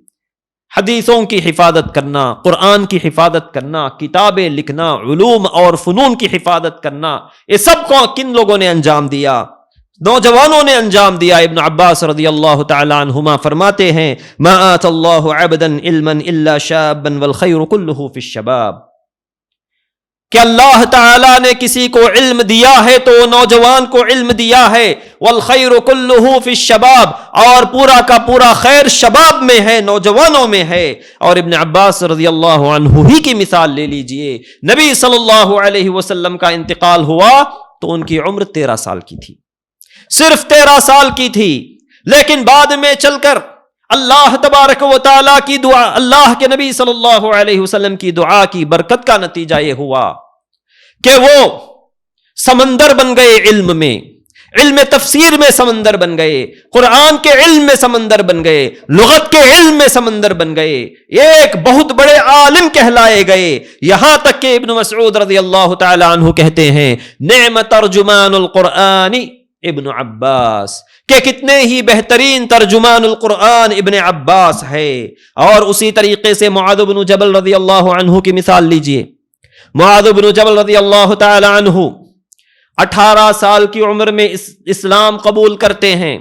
حدیثوں کی حفاظت کرنا، قرآن کی حفاظت کرنا، کتابیں لکھنا، علوم اور فنون کی حفاظت کرنا، یہ سب کو کن لوگوں نے انجام دیا؟ نوجوانوں نے انجام دیا۔ ابن عباس رضی اللہ تعالی عنہما فرماتے ہیں، ما آت اللہ عبدا علما الا شابا والخیر کلہ فی الشباب، کہ اللہ تعالیٰ نے کسی کو علم دیا ہے تو نوجوان کو علم دیا ہے، والخیر کلہ فی الشباب، اور پورا کا پورا خیر شباب میں ہے، نوجوانوں میں ہے۔ اور ابن عباس رضی اللہ عنہ ہی کی مثال لے لیجئے، نبی صلی اللہ علیہ وسلم کا انتقال ہوا تو ان کی عمر 13 سال کی تھی، صرف 13 سال کی تھی، لیکن بعد میں چل کر اللہ تبارک و تعالیٰ کی دعا، اللہ کے نبی صلی اللہ علیہ وسلم کی دعا کی برکت کا نتیجہ یہ ہوا کہ وہ سمندر بن گئے، علم میں، علم تفسیر میں سمندر بن گئے، قرآن کے علم میں سمندر بن گئے، لغت کے علم میں سمندر بن گئے، ایک بہت بڑے عالم کہلائے گئے۔ یہاں تک کہ ابن مسعود رضی اللہ تعالی عنہ کہتے ہیں، نعم ترجمان القرآن ابن عباس، کہ کتنے ہی بہترین ترجمان القرآن ابن عباس ہے۔ اور اسی طریقے سے معاذ بن جبل رضی اللہ عنہ کی مثال لیجئے۔ معاذ بن جبل رضی اللہ تعالی عنہ 18 سال کی عمر میں اسلام قبول کرتے ہیں،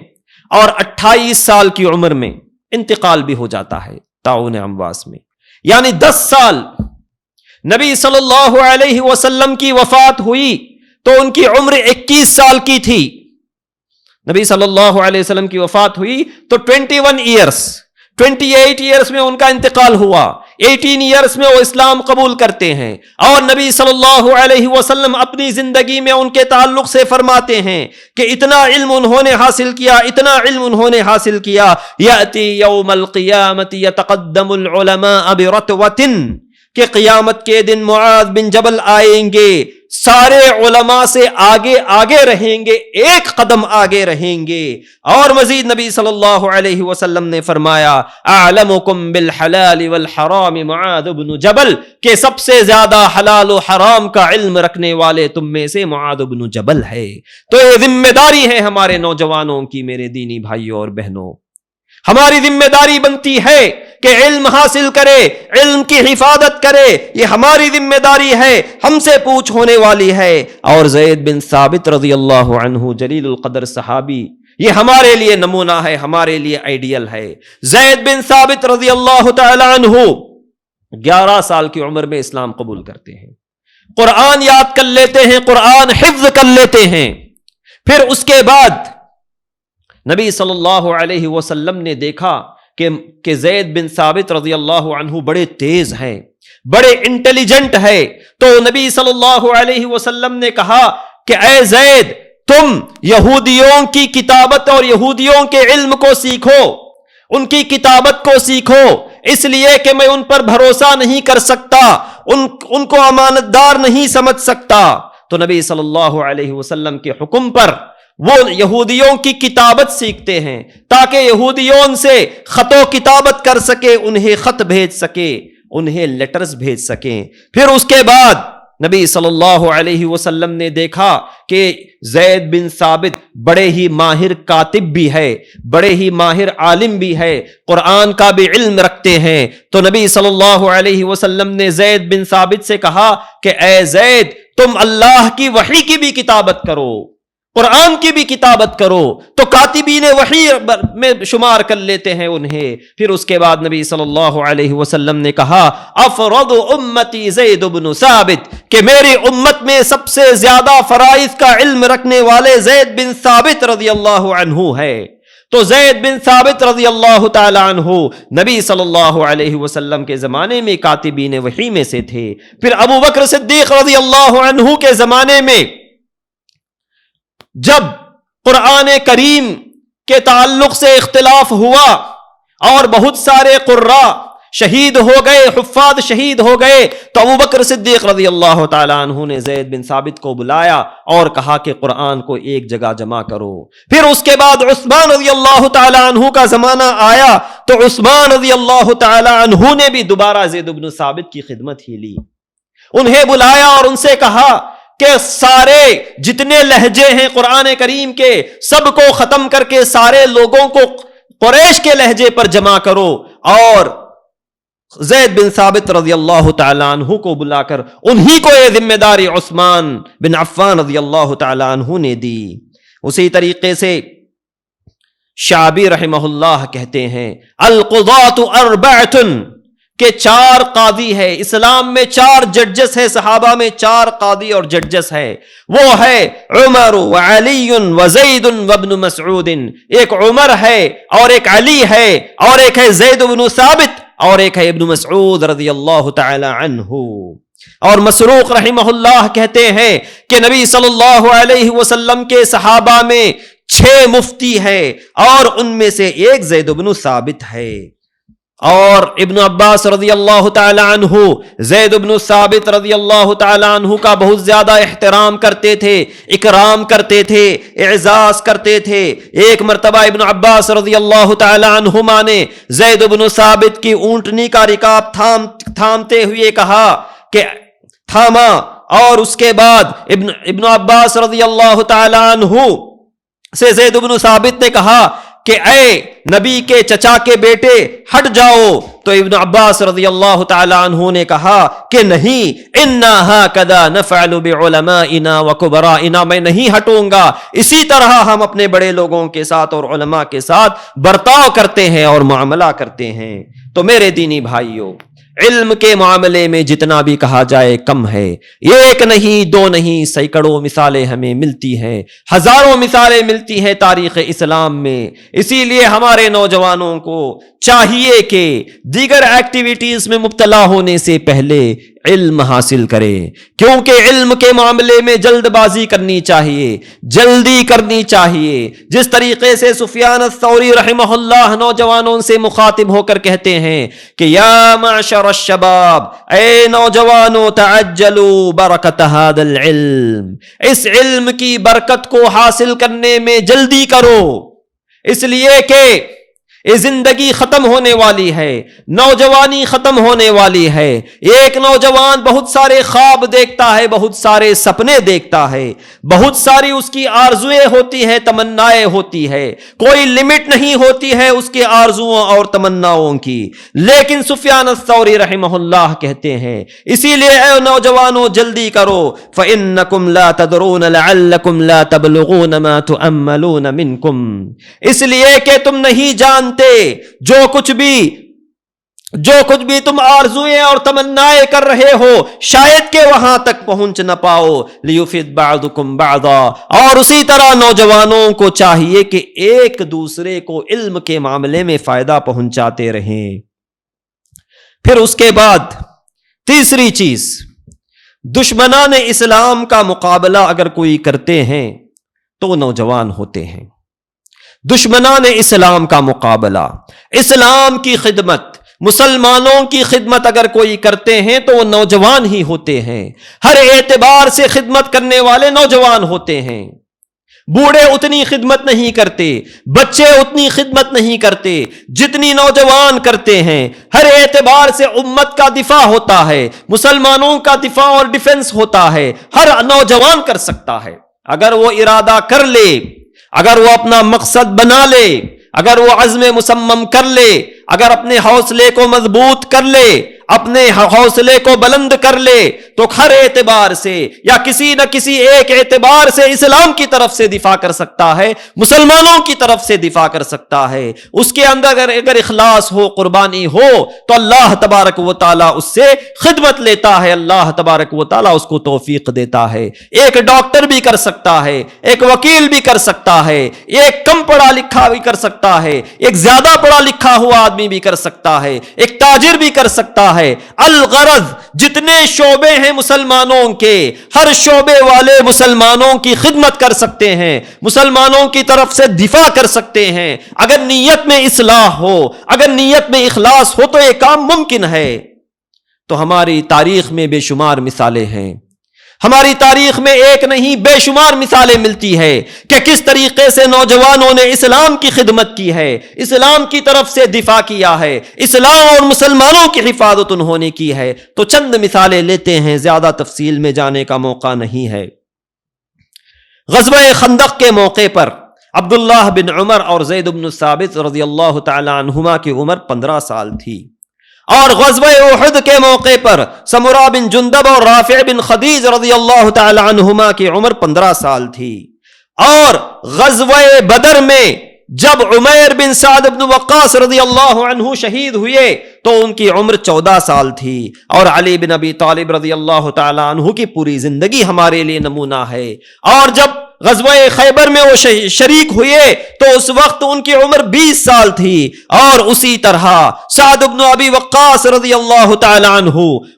اور 28 سال کی عمر میں انتقال بھی ہو جاتا ہے طاعون امواس میں، یعنی 10 سال۔ نبی صلی اللہ علیہ وسلم کی وفات ہوئی تو ان کی عمر 21 سال کی تھی۔ نبی صلی اللہ علیہ وسلم کی وفات ہوئی تو 21 ایئرس، 28 ایئرس میں ان کا انتقال ہوا، 18 ایئرس میں وہ اسلام قبول کرتے ہیں۔ اور نبی صلی اللہ علیہ وسلم اپنی زندگی میں ان کے تعلق سے فرماتے ہیں کہ اتنا علم انہوں نے حاصل کیا، اتنا علم انہوں نے حاصل کیا، یأتی یوم القیامت یتقدم العلماء برتوۃ، کہ قیامت کے دن معاذ بن جبل آئیں گے، سارے علماء سے آگے آگے رہیں گے، ایک قدم آگے رہیں گے۔ اور مزید نبی صلی اللہ علیہ وسلم نے فرمایا، اعلمکم بالحلال والحرام معاذ بن جبل، کہ سب سے زیادہ حلال و حرام کا علم رکھنے والے تم میں سے معاذ بن جبل ہے۔ تو یہ ذمہ داری ہے ہمارے نوجوانوں کی، میرے دینی بھائیوں اور بہنوں، ہماری ذمہ داری بنتی ہے کہ علم حاصل کرے، علم کی حفاظت کرے، یہ ہماری ذمہ داری ہے، ہم سے پوچھ ہونے والی ہے۔ اور زید بن ثابت رضی اللہ عنہ جلیل القدر صحابی، یہ ہمارے لیے نمونہ ہے، ہمارے لیے آئیڈیل ہے۔ زید بن ثابت رضی اللہ تعالی عنہ 11 سال کی عمر میں اسلام قبول کرتے ہیں، قرآن یاد کر لیتے ہیں، قرآن حفظ کر لیتے ہیں۔ پھر اس کے بعد نبی صلی اللہ علیہ وسلم نے دیکھا کہ زید بن ثابت رضی اللہ عنہ بڑے تیز ہیں، بڑے انٹیلیجنٹ ہے، تو نبی صلی اللہ علیہ وسلم نے کہا کہ اے زید، تم یہودیوں کی کتابت اور یہودیوں کے علم کو سیکھو، ان کی کتابت کو سیکھو، اس لیے کہ میں ان پر بھروسہ نہیں کر سکتا، ان کو امانت دار نہیں سمجھ سکتا۔ تو نبی صلی اللہ علیہ وسلم کے حکم پر وہ یہودیوں کی کتابت سیکھتے ہیں تاکہ یہودیوں سے خط و کتابت کر سکے، انہیں خط بھیج سکے، انہیں لیٹرز بھیج سکیں۔ پھر اس کے بعد نبی صلی اللہ علیہ وسلم نے دیکھا کہ زید بن ثابت بڑے ہی ماہر کاتب بھی ہے، بڑے ہی ماہر عالم بھی ہے، قرآن کا بھی علم رکھتے ہیں، تو نبی صلی اللہ علیہ وسلم نے زید بن ثابت سے کہا کہ اے زید، تم اللہ کی وحی کی بھی کتابت کرو، قرآن کی بھی کتابت کرو، تو کاتبین وحی میں شمار کر لیتے ہیں انہیں۔ پھر اس کے بعد نبی صلی اللہ علیہ وسلم نے کہا افرض امتی زید بن ثابت، کہ میری امت میں سب سے زیادہ فرائض کا علم رکھنے والے زید بن ثابت رضی اللہ عنہ ہے۔ تو زید بن ثابت رضی اللہ تعالی عنہ نبی صلی اللہ علیہ وسلم کے زمانے میں کاتبین وحی میں سے تھے۔ پھر ابو بکر صدیق رضی اللہ عنہ کے زمانے میں جب قرآن کریم کے تعلق سے اختلاف ہوا اور بہت سارے قراء شہید ہو گئے، حفاظ شہید ہو گئے، تو ابو بکر صدیق رضی اللہ تعالی عنہ نے زید بن ثابت کو بلایا اور کہا کہ قرآن کو ایک جگہ جمع کرو۔ پھر اس کے بعد عثمان رضی اللہ تعالی عنہ کا زمانہ آیا تو عثمان رضی اللہ تعالی عنہ نے بھی دوبارہ زید بن ثابت کی خدمت ہی لی، انہیں بلایا اور ان سے کہا کہ سارے جتنے لہجے ہیں قرآن کریم کے سب کو ختم کر کے سارے لوگوں کو قریش کے لہجے پر جمع کرو، اور زید بن ثابت رضی اللہ تعالی عنہ کو بلا کر انہی کو یہ ذمہ داری عثمان بن عفان رضی اللہ تعالی عنہ نے دی۔ اسی طریقے سے شعبی رحمہ اللہ کہتے ہیں القضاۃ اربعۃ، کہ 4 قاضی ہے اسلام میں، 4 ججز ہے، صحابہ میں 4 قاضی اور ججز ہے، وہ ہے عمر وعلی وزید وابن مسعود، ایک عمر ہے اور ایک علی ہے اور ایک ہے زید بن ثابت اور ایک ہے ابن مسعود رضی اللہ تعالی عنہ۔ اور مسروق رحمہ اللہ کہتے ہیں کہ نبی صلی اللہ علیہ وسلم کے صحابہ میں 6 مفتی ہے اور ان میں سے ایک زید بن ثابت ہے۔ اور ابن عباس رضی اللہ تعالی عنہ زید بن ثابت رضی اللہ تعالی عنہ کا بہت زیادہ احترام کرتے تھے، اکرام کرتے تھے، اعزاز کرتے تھے۔ ایک مرتبہ ابن عباس رضی اللہ تعالی عنہما نے زید بن ثابت کی اونٹنی کا رکاب تھامتے ہوئے کہا کہ تھاما، اور اس کے بعد ابن عباس رضی اللہ تعالی عنہ سے زید بن ثابت نے کہا کہ اے نبی کے چچا کے بیٹے ہٹ جاؤ، تو ابن عباس رضی اللہ تعالی عنہ نے کہا کہ نہیں، انا ہاکذا نفعل بعلمائنا وکبرائنا، میں نہیں ہٹوں گا، اسی طرح ہم اپنے بڑے لوگوں کے ساتھ اور علماء کے ساتھ برتاؤ کرتے ہیں اور معاملہ کرتے ہیں۔ تو میرے دینی بھائیوں، علم کے معاملے میں جتنا بھی کہا جائے کم ہے، ایک نہیں 2 نہیں سینکڑوں مثالیں ہمیں ملتی ہیں، ہزاروں مثالیں ملتی ہیں تاریخ اسلام میں۔ اسی لیے ہمارے نوجوانوں کو چاہیے کہ دیگر ایکٹیویٹیز میں مبتلا ہونے سے پہلے علم حاصل کرے، کیونکہ علم کے معاملے میں جلد بازی کرنی چاہیے، جلدی کرنی چاہیے۔ جس طریقے سے سفیان الثوری رحمہ اللہ نوجوانوں سے مخاطب ہو کر کہتے ہیں کہ یا معشر الشباب، اے نوجوانوں، تعجلوا برکت ھذا العلم، اس علم کی برکت کو حاصل کرنے میں جلدی کرو، اس لیے کہ یہ زندگی ختم ہونے والی ہے، نوجوانی ختم ہونے والی ہے۔ ایک نوجوان بہت سارے خواب دیکھتا ہے، بہت سارے سپنے دیکھتا ہے، بہت ساری اس کی آرزویں ہوتی ہیں، تمنائیں ہوتی ہے، کوئی لمٹ نہیں ہوتی ہے اس کے آرزوؤں اور تمناؤں کی۔ لیکن سفیان الثوری رحمہ اللہ کہتے ہیں اسی لیے اے نوجوانوں جلدی کرو، فَإِنَّكُمْ لَا تَدْرُونَ لَعَلَّكُمْ لَا تَبْلُغُونَ مَا تُؤَمَّلُونَ مِنْكُمْ، اس لیے کہ تم نہیں جانتے جو کچھ بھی تم آرزویں اور تمنائیں کر رہے ہو شاید کہ وہاں تک پہنچ نہ پاؤ۔ لیفد بعضکم بعضا، اور اسی طرح نوجوانوں کو چاہیے کہ ایک دوسرے کو علم کے معاملے میں فائدہ پہنچاتے رہیں۔ پھر اس کے بعد تیسری چیز، دشمنان اسلام کا مقابلہ اگر کوئی کرتے ہیں تو نوجوان ہوتے ہیں۔ دشمنان اسلام کا مقابلہ، اسلام کی خدمت، مسلمانوں کی خدمت اگر کوئی کرتے ہیں تو وہ نوجوان ہی ہوتے ہیں۔ ہر اعتبار سے خدمت کرنے والے نوجوان ہوتے ہیں۔ بوڑھے اتنی خدمت نہیں کرتے، بچے اتنی خدمت نہیں کرتے جتنی نوجوان کرتے ہیں۔ ہر اعتبار سے امت کا دفاع ہوتا ہے، مسلمانوں کا دفاع اور ڈیفنس ہوتا ہے، ہر نوجوان کر سکتا ہے اگر وہ ارادہ کر لے، اگر وہ اپنا مقصد بنا لے، اگر وہ عزم مصمم کر لے، اگر اپنے حوصلے کو مضبوط کر لے، اپنے حوصلے کو بلند کر لے، تو ہر اعتبار سے یا کسی نہ کسی ایک اعتبار سے اسلام کی طرف سے دفاع کر سکتا ہے، مسلمانوں کی طرف سے دفاع کر سکتا ہے۔ اس کے اندر اگر اخلاص ہو، قربانی ہو، تو اللہ تبارک و تعالیٰ اس سے خدمت لیتا ہے، اللہ تبارک و تعالیٰ اس کو توفیق دیتا ہے۔ ایک ڈاکٹر بھی کر سکتا ہے، ایک وکیل بھی کر سکتا ہے، ایک کم پڑھا لکھا بھی کر سکتا ہے، ایک زیادہ پڑھا لکھا ہوا آدمی بھی کر سکتا ہے، ایک تاجر بھی کر سکتا ہے۔ الغرض جتنے شعبے ہیں مسلمانوں کے، ہر شعبے والے مسلمانوں کی خدمت کر سکتے ہیں، مسلمانوں کی طرف سے دفاع کر سکتے ہیں۔ اگر نیت میں اصلاح ہو، اگر نیت میں اخلاص ہو تو یہ کام ممکن ہے۔ تو ہماری تاریخ میں بے شمار مثالیں ہیں، ہماری تاریخ میں ایک نہیں بے شمار مثالیں ملتی ہے کہ کس طریقے سے نوجوانوں نے اسلام کی خدمت کی ہے، اسلام کی طرف سے دفاع کیا ہے، اسلام اور مسلمانوں کی حفاظت انہوں نے کی ہے۔ تو چند مثالیں لیتے ہیں، زیادہ تفصیل میں جانے کا موقع نہیں ہے۔ غزوہ خندق کے موقع پر عبداللہ بن عمر اور زید بن ثابت رضی اللہ تعالی عنہما کی عمر 15 سال تھی، اور غزوہ احد کے موقع پر سمرہ بن جندب اور رافع بن خدیج رضی اللہ تعالی عنہما کی عمر 15 سال تھی، اور غزوہ بدر میں جب عمیر بن سعد بن وقاص رضی اللہ عنہ شہید ہوئے تو ان کی عمر 14 سال تھی، اور علی بن ابی طالب رضی اللہ تعالی عنہ کی پوری زندگی ہمارے لیے نمونہ ہے۔ اور جب غزوہ خیبر میں وہ شریک ہوئے تو اس وقت ان کی عمر 20 سال تھی، اور اسی طرح سعد بن ابی وقاص رضی اللہ تعالی عنہ،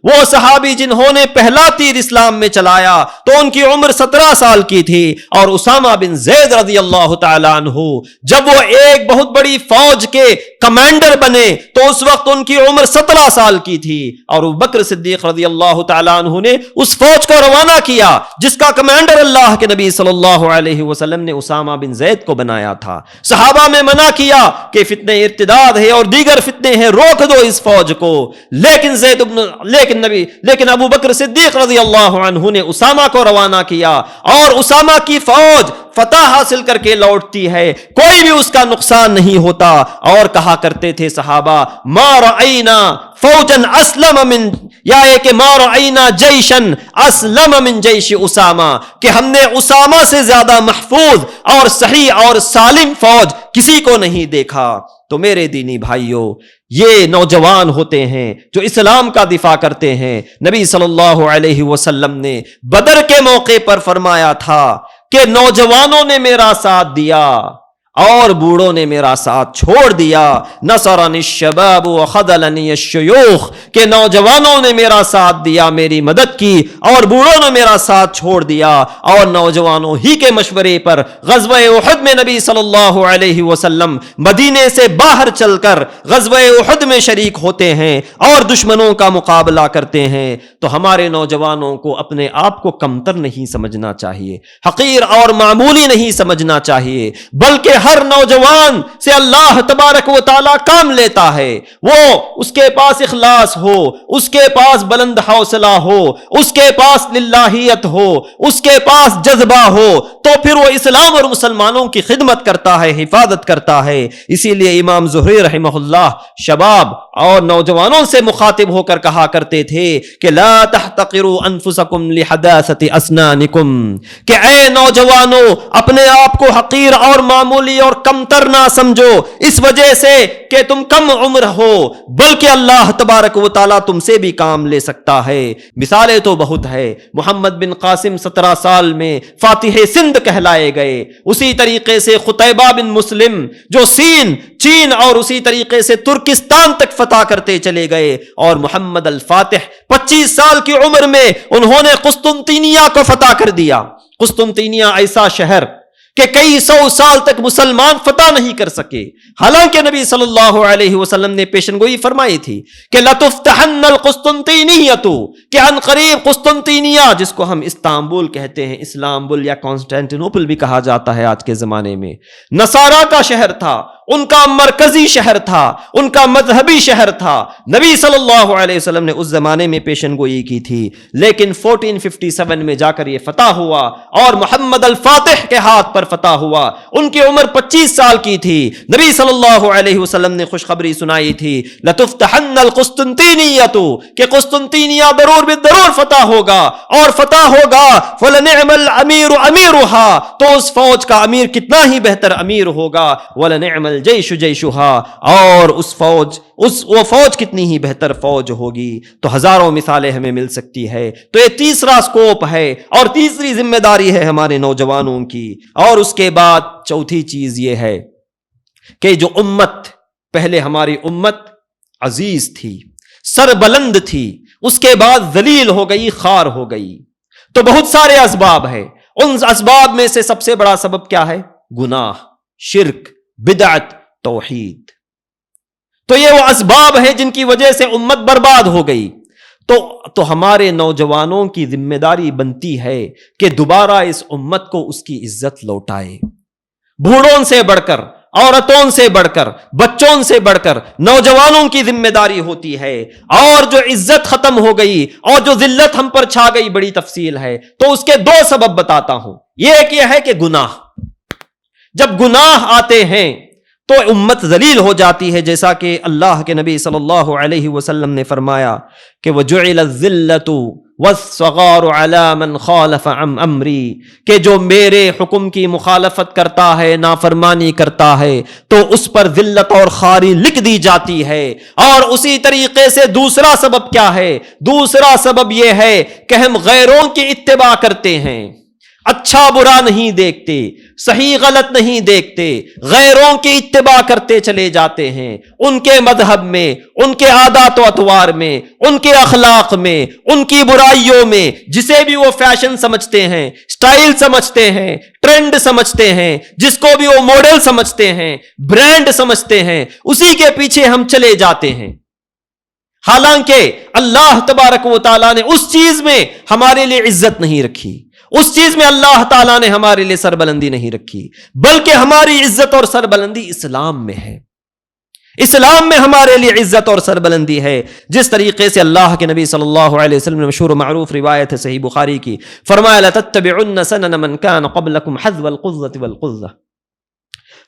وہ صحابی جنہوں نے پہلا تیر اسلام میں چلایا، تو ان کی عمر 17 سال کی تھی، اور اسامہ بن زید رضی اللہ تعالی عنہ جب وہ ایک بہت بڑی فوج کے کمانڈر بنے تو اس وقت ان کی عمر 17 سال کی تھی، اور ابو بکر صدیق رضی اللہ تعالی عنہ نے اس فوج کو روانہ کیا جس کا کمانڈر اللہ کے نبی صلی اللہ علیہ وسلم نے اسامہ بن زید کو بنایا تھا۔ صحابہ میں منع کیا کہ فتنہ ارتداد ہے اور دیگر فتنے ہیں، روک دو اس فوج کو، لیکن ابو بکر صدیق رضی اللہ عنہ نے اسامہ کو روانہ کیا، اور اسامہ کی فوج فتح حاصل کر کے لوٹتی ہے، کوئی بھی اس کا نقصان نہیں ہوتا۔ اور کہا کرتے تھے صحابہ، ما رأینا فوجا اسلم من، یا کہ ما رأینا جیشا اسلم من جیش اسامہ، کہ ہم نے اسامہ سے زیادہ محفوظ اور صحیح اور سالم فوج کسی کو نہیں دیکھا۔ تو میرے دینی بھائیوں، یہ نوجوان ہوتے ہیں جو اسلام کا دفاع کرتے ہیں۔ نبی صلی اللہ علیہ وسلم نے بدر کے موقع پر فرمایا تھا کہ نوجوانوں نے میرا ساتھ دیا اور بوڑھوں نے میرا ساتھ چھوڑ دیا۔ نصرنی الشباب وخذلنی الشیوخ، کہ نوجوانوں نے میرا ساتھ دیا، میری مدد کی، اور بوڑھوں نے میرا ساتھ چھوڑ دیا۔ اور نوجوانوں ہی کے مشورے پر غزوہ احد میں نبی صلی اللہ علیہ وسلم مدینے سے باہر چل کر غزوہ احد میں شریک ہوتے ہیں اور دشمنوں کا مقابلہ کرتے ہیں۔ تو ہمارے نوجوانوں کو اپنے آپ کو کمتر نہیں سمجھنا چاہیے، حقیر اور معمولی نہیں سمجھنا چاہیے، بلکہ ہر نوجوان سے اللہ تبارک و تعالیٰ کام لیتا ہے۔ وہ اس کے پاس اخلاص ہو، اس کے پاس بلند حوصلہ ہو، اس کے پاس للہیت ہو، اس کے پاس جذبہ ہو، تو پھر وہ اسلام اور مسلمانوں کی خدمت کرتا ہے، حفاظت کرتا ہے۔ اسی لیے امام زہری رحمہ اللہ شباب اور نوجوانوں سے مخاطب ہو کر کہا کرتے تھے کہ لا تحتقروا انفسکم لحداثت اسنانکم، کہ اے نوجوانوں اپنے آپ کو حقیر اور معمولی اور کمتر نہ سمجھو اس وجہ سے کہ تم کم عمر ہو، بلکہ اللہ تبارک و تعالیٰ تم سے بھی کام لے سکتا ہے۔ مثالیں تو بہت ہے۔ محمد بن قاسم 17 سال میں فاتح سندھ کہلائے گئے، اسی طریقے سے قتیبہ بن مسلم جو چین اور اسی طریقے سے ترکستان تک فتح کرتے چلے گئے، اور محمد الفاتح 25 سال کی عمر میں انہوں نے قسطنطینیہ کو فتح کر دیا۔ قسطنطینیہ ایسا شہر کہ کئی سو سال تک مسلمان فتح نہیں کر سکے، حالانکہ نبی صلی اللہ علیہ وسلم نے پیشن گوئی فرمائی تھی کہ لَتُفْتَحَنَّ الْقُسْطُنْطِينِيَّةُ کہ عن قریب قسطنطینیہ، جس کو ہم استنبول کہتے ہیں، اسلامبول یا کانسٹینٹینوپل بھی کہا جاتا ہے آج کے زمانے میں، نصارہ کا شہر تھا، ان کا مرکزی شہر تھا، ان کا مذہبی شہر تھا۔ نبی صلی اللہ علیہ وسلم نے اس زمانے میں پیشن گوئی کی تھی، لیکن 1457 میں جا کر یہ فتح ہوا اور محمد الفاتح کے ہاتھ پر فتح ہوا۔ ان کی عمر 25 سال کی تھی۔ نبی صلی اللہ علیہ وسلم نے خوشخبری سنائی تھی لَتُفْتَحَنَّ الْقُسْطُنْطِينِيَّةُ کہ قسطنطینیہ ضرور بالضرور فتح ہوگا، اور فتح ہوگا فَلَنِعْمَ الْأَمِيرُ أَمِيرُهَا تو اس فوج کا امیر کتنا ہی بہتر امیر ہوگا، وَلَنِعْمَ الْجَيْشُ جَيْشُهَا اور وہ فوج کتنی ہی بہتر فوج ہوگی۔ تو ہزاروں مثالیں ہمیں مل سکتی ہے۔ تو یہ تیسرا سکوپ ہے اور تیسری ذمہ داری ہے ہمارے نوجوانوں کی۔ اور اس کے بعد چوتھی چیز یہ ہے کہ جو امت، پہلے ہماری امت عزیز تھی، سربلند تھی، اس کے بعد ذلیل ہو گئی، خوار ہو گئی۔ تو بہت سارے اسباب ہیں، ان اسباب میں سے سب سے بڑا سبب کیا ہے؟ گناہ، شرک، بدعت، توحید۔ تو یہ وہ اسباب ہیں جن کی وجہ سے امت برباد ہو گئی۔ تو ہمارے نوجوانوں کی ذمہ داری بنتی ہے کہ دوبارہ اس امت کو اس کی عزت لوٹائے۔ بوڑھوں سے بڑھ کر، عورتوں سے بڑھ کر، بچوں سے بڑھ کر نوجوانوں کی ذمہ داری ہوتی ہے۔ اور جو عزت ختم ہو گئی اور جو ذلت ہم پر چھا گئی، بڑی تفصیل ہے، تو اس کے دو سبب بتاتا ہوں۔ ایک یہ ہے کہ گناہ، جب گناہ آتے ہیں تو امت ذلیل ہو جاتی ہے، جیسا کہ اللہ کے نبی صلی اللہ علیہ وسلم نے فرمایا کہ وَجُعِلَ الذِّلَّةُ وَالصَّغَارُ عَلَى مَنْ خَالَفَ عَنْ أَمْرِي کہ جو میرے حکم کی مخالفت کرتا ہے، نافرمانی کرتا ہے، تو اس پر ذلت اور خواری لکھ دی جاتی ہے۔ اور اسی طریقے سے دوسرا سبب کیا ہے؟ دوسرا سبب یہ ہے کہ ہم غیروں کی اتباع کرتے ہیں، اچھا برا نہیں دیکھتے، صحیح غلط نہیں دیکھتے، غیروں کی اتباع کرتے چلے جاتے ہیں، ان کے مذہب میں، ان کے عادات و اطوار میں، ان کے اخلاق میں، ان کی برائیوں میں، جسے بھی وہ فیشن سمجھتے ہیں، سٹائل سمجھتے ہیں، ٹرینڈ سمجھتے ہیں، جس کو بھی وہ ماڈل سمجھتے ہیں، برانڈ سمجھتے ہیں، اسی کے پیچھے ہم چلے جاتے ہیں۔ حالانکہ اللہ تبارک و تعالیٰ نے اس چیز میں ہمارے لیے عزت نہیں رکھی، اس چیز میں اللہ تعالیٰ نے ہمارے لیے سربلندی نہیں رکھی، بلکہ ہماری عزت اور سربلندی اسلام میں ہے۔ اسلام میں ہمارے لیے عزت اور سربلندی ہے، جس طریقے سے اللہ کے نبی صلی اللہ علیہ وسلم نے مشہور و معروف روایت ہے صحیح بخاری کی، فرمایا لَتَتَّبِعُنَّ سَنَنَ مَنْ كَانَ قَبْلَكُمْ حَذْوَ الْقُذَّةِ وَالْقُذَّةِ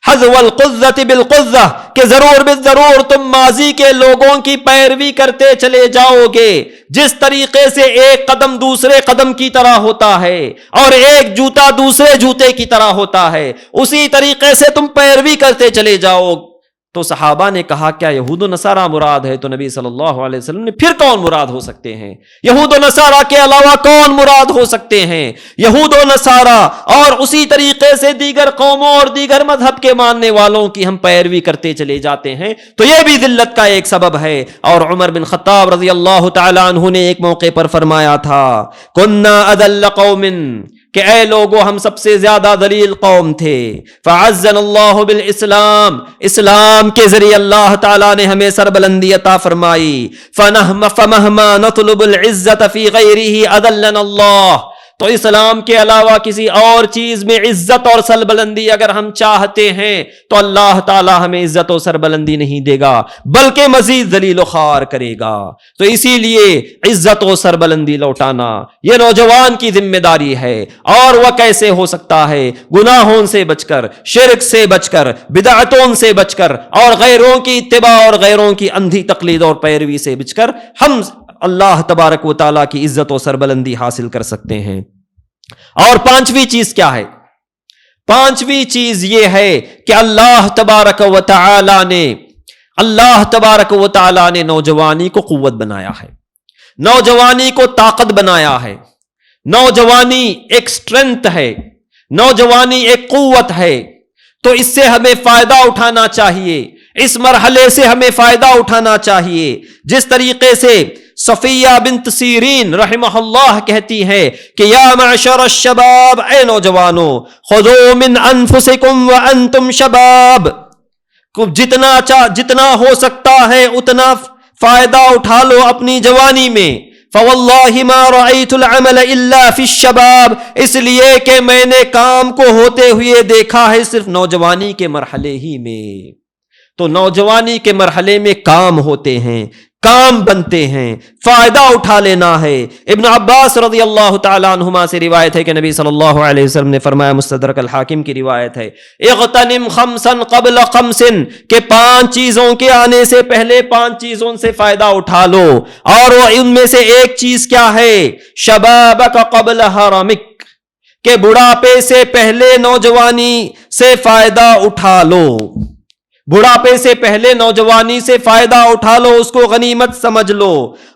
حَذْوَ الْقُذَّةِ بِالْقُذَّةِ کہ ضرور بالضرور تم ماضی کے لوگوں کی پیروی کرتے چلے جاؤ گے، جس طریقے سے ایک قدم دوسرے قدم کی طرح ہوتا ہے اور ایک جوتا دوسرے جوتے کی طرح ہوتا ہے، اسی طریقے سے تم پیروی کرتے چلے جاؤ۔ تو صحابہ نے کہا کیا یہود و نصارہ مراد ہے؟ تو نبی صلی اللہ علیہ وسلم نے پھر کون مراد ہو سکتے ہیں؟ یہود و نصارہ کے علاوہ کون مراد ہو سکتے ہیں؟ یہود و نصارہ اور اسی طریقے سے دیگر قوموں اور دیگر مذہب کے ماننے والوں کی ہم پیروی کرتے چلے جاتے ہیں، تو یہ بھی ذلت کا ایک سبب ہے۔ اور عمر بن خطاب رضی اللہ تعالی عنہ نے ایک موقع پر فرمایا تھا کنا اذل قوم کہ اے لوگو ہم سب سے زیادہ ذلیل قوم تھے، فعزنا اللہ بالاسلام اسلام کے ذریعے اللہ تعالیٰ نے ہمیں سربلندی عطا فرمائی، فمہما نطلب العزت فی غیرہ اذلنا اللہ تو اسلام کے علاوہ کسی اور چیز میں عزت اور سربلندی اگر ہم چاہتے ہیں تو اللہ تعالیٰ ہمیں عزت و سربلندی نہیں دے گا بلکہ مزید ذلیل و خوار کرے گا۔ تو اسی لیے عزت و سربلندی لوٹانا یہ نوجوان کی ذمہ داری ہے، اور وہ کیسے ہو سکتا ہے؟ گناہوں سے بچ کر، شرک سے بچ کر، بدعتوں سے بچ کر، اور غیروں کی اتباع اور غیروں کی اندھی تقلید اور پیروی سے بچ کر ہم اللہ تبارک و تعالیٰ کی عزت و سربلندی حاصل کر سکتے ہیں۔ اور پانچویں چیز کیا ہے؟ پانچویں چیز یہ ہے کہ اللہ تبارک و تعالیٰ نے نوجوانی کو قوت بنایا ہے، نوجوانی کو طاقت بنایا ہے، نوجوانی ایک سٹرینتھ ہے، نوجوانی ایک قوت ہے۔ تو اس سے ہمیں فائدہ اٹھانا چاہیے، اس مرحلے سے ہمیں فائدہ اٹھانا چاہیے۔ جس طریقے سے صفیہ بنت سیرین رحمہ اللہ کہتی ہے کہ یا معشر الشباب، اے نوجوانوں، خذوا من انفسکم وانتم شباب، جتنا ہو سکتا ہے اتنا فائدہ اٹھا لو اپنی جوانی میں. فواللہ ما رأیت العمل الا فی الشباب، اس لیے کہ میں نے کام کو ہوتے ہوئے دیکھا ہے صرف نوجوانی کے مرحلے ہی میں. تو نوجوانی کے مرحلے میں کام ہوتے ہیں، کام بنتے ہیں، فائدہ اٹھا لینا ہے. ابن عباس رضی اللہ تعالیٰ عنہما سے روایت ہے کہ نبی صلی اللہ علیہ وسلم نے فرمایا، مستدرک الحاکم کی روایت ہے، اغتنم خمسا قبل خمس، کہ 5 چیزوں کے آنے سے پہلے 5 چیزوں سے فائدہ اٹھا لو. اور وہ ان میں سے ایک چیز کیا ہے؟ شبابک قبل حرمک، کہ بڑھاپے سے پہلے نوجوانی سے فائدہ اٹھا لو. بڑھاپے سے پہلے نوجوانی سے فائدہ اٹھا لو، اس کو غنیمت سمجھ لو.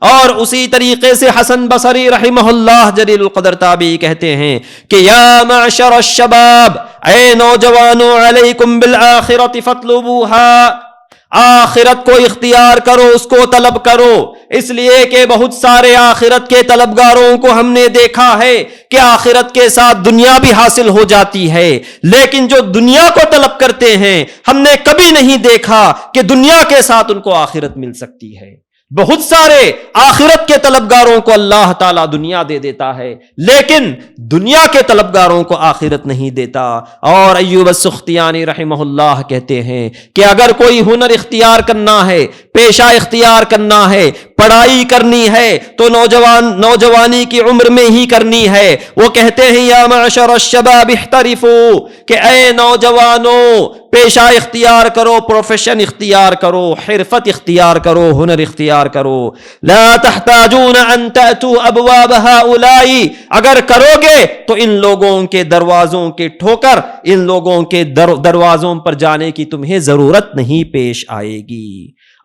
اور اسی طریقے سے حسن بصری رحمہ اللہ جلیل القدر تابعی کہتے ہیں کہ یا معشر الشباب، اے نوجوانوں، علیکم بالآخرۃ فاطلبوها، آخرت کو اختیار کرو، اس کو طلب کرو. اس لیے کہ بہت سارے آخرت کے طلبگاروں کو ہم نے دیکھا ہے کہ آخرت کے ساتھ دنیا بھی حاصل ہو جاتی ہے، لیکن جو دنیا کو طلب کرتے ہیں ہم نے کبھی نہیں دیکھا کہ دنیا کے ساتھ ان کو آخرت مل سکتی ہے. بہت سارے آخرت کے طلبگاروں کو اللہ تعالیٰ دنیا دے دیتا ہے، لیکن دنیا کے طلبگاروں کو آخرت نہیں دیتا. اور ایوب السختیانی رحمہ اللہ کہتے ہیں کہ اگر کوئی ہنر اختیار کرنا ہے، پیشہ اختیار کرنا ہے، پڑھائی کرنی ہے تو نوجوانی کی عمر میں ہی کرنی ہے. وہ کہتے ہیں یا معشر الشباب احترفوا، کہ اے نوجوانوں پیشہ اختیار کرو، پروفیشن اختیار کرو، حرفت اختیار کرو، ہنر اختیار کرو. لا تحتاجون ان تأتوا ابواب هؤلاء، اگر کرو گے تو ان لوگوں کے دروازوں کے ٹھوکر، ان لوگوں کے دروازوں پر جانے کی تمہیں ضرورت نہیں پیش آئے گی.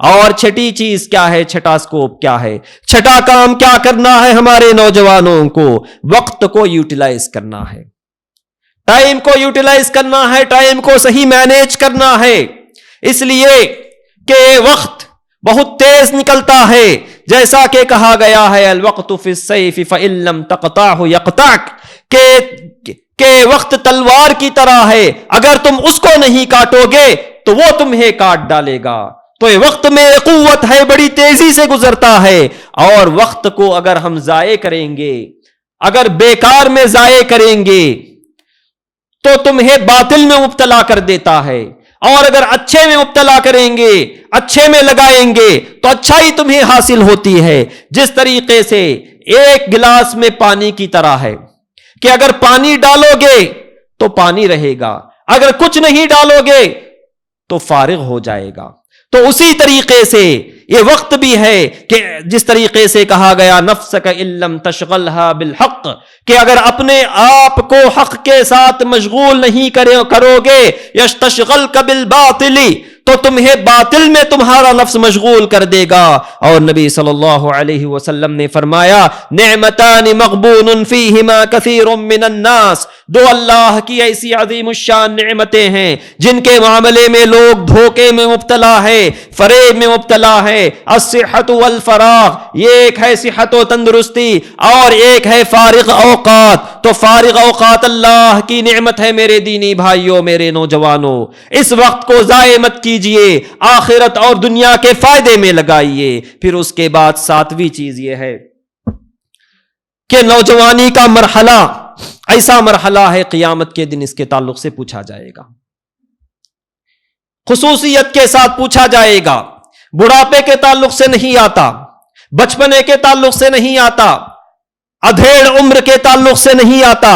اور چھٹی چیز کیا ہے؟ چھٹا سکوپ کیا ہے؟ چھٹا کام کیا کرنا ہے ہمارے نوجوانوں کو؟ وقت کو یوٹیلائز کرنا ہے، ٹائم کو یوٹیلائز کرنا ہے، ٹائم کو صحیح مینیج کرنا ہے. اس لیے کہ وقت بہت تیز نکلتا ہے، جیسا کہ کہا گیا ہے الوقت فی السیف فإن لم تقطعه يقطعک، کہ وقت تلوار کی طرح ہے، اگر تم اس کو نہیں کاٹو گے تو وہ تمہیں کاٹ ڈالے گا. تو یہ وقت میں قوت ہے، بڑی تیزی سے گزرتا ہے. اور وقت کو اگر ہم ضائع کریں گے، اگر بیکار میں ضائع کریں گے تو تمہیں باطل میں مبتلا کر دیتا ہے. اور اگر اچھے میں مبتلا کریں گے، اچھے میں لگائیں گے تو اچھائی تمہیں حاصل ہوتی ہے. جس طریقے سے ایک گلاس میں پانی کی طرح ہے کہ اگر پانی ڈالو گے تو پانی رہے گا، اگر کچھ نہیں ڈالو گے تو فارغ ہو جائے گا. تو اسی طریقے سے یہ وقت بھی ہے کہ جس طریقے سے کہا گیا نفسک ان لم تشغلها بالحق، کہ اگر اپنے آپ کو حق کے ساتھ مشغول نہیں کرو گے، یستشغلک بالباطل، تو تمہیں باطل میں تمہارا نفس مشغول کر دے گا. اور نبی صلی اللہ علیہ وسلم نے فرمایا نعمتان مغبون فیہما کثیر من الناس، 2 اللہ کی ایسی عظیم الشان نعمتیں ہیں جن کے معاملے میں لوگ دھوکے میں مبتلا ہے، فریب میں مبتلا ہے. الصحت والفراغ، یہ ایک ہے صحت و تندرستی اور ایک ہے فارغ اوقات. تو فارغ اوقات اللہ کی نعمت ہے میرے دینی بھائیوں، میرے نوجوانوں. اس وقت کو ضائع مت کیجیے، آخرت اور دنیا کے فائدے میں لگائیے. پھر اس کے بعد 7ویں چیز یہ ہے کہ نوجوانی کا مرحلہ ایسا مرحلہ ہے قیامت کے دن اس کے تعلق سے پوچھا جائے گا، خصوصیت کے ساتھ پوچھا جائے گا. بڑھاپے کے تعلق سے نہیں آتا، بچپنے کے تعلق سے نہیں آتا، ادھیڑ عمر کے تعلق سے نہیں آتا،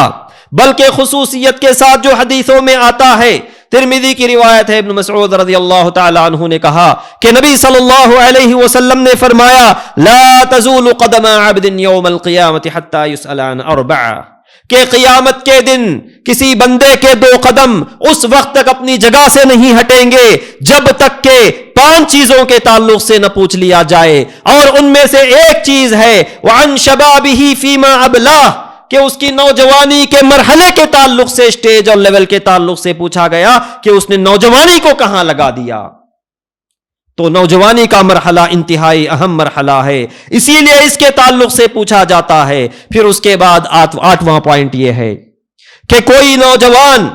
بلکہ خصوصیت کے ساتھ جو حدیثوں میں آتا ہے. ترمذی کی روایت ہے، ابن مسعود رضی اللہ تعالی عنہ نے کہا کہ نبی صلی اللہ علیہ وسلم نے فرمایا لا تزول قدم عبد یوم القیامت حتی یسأل عن 4، کہ قیامت کے دن کسی بندے کے 2 قدم اس وقت تک اپنی جگہ سے نہیں ہٹیں گے جب تک کہ 5 چیزوں کے تعلق سے نہ پوچھ لیا جائے. اور ان میں سے ایک چیز ہے وعن شبابہ فیما ابلاہ، کہ اس کی نوجوانی کے مرحلے کے تعلق سے، اسٹیج اور لیول کے تعلق سے پوچھا گیا کہ اس نے نوجوانی کو کہاں لگا دیا. تو نوجوانی کا مرحلہ انتہائی اہم مرحلہ ہے، اسی لیے اس کے تعلق سے پوچھا جاتا ہے۔ پھر اس کے بعد 8واں پوائنٹ یہ ہے کہ کوئی نوجوان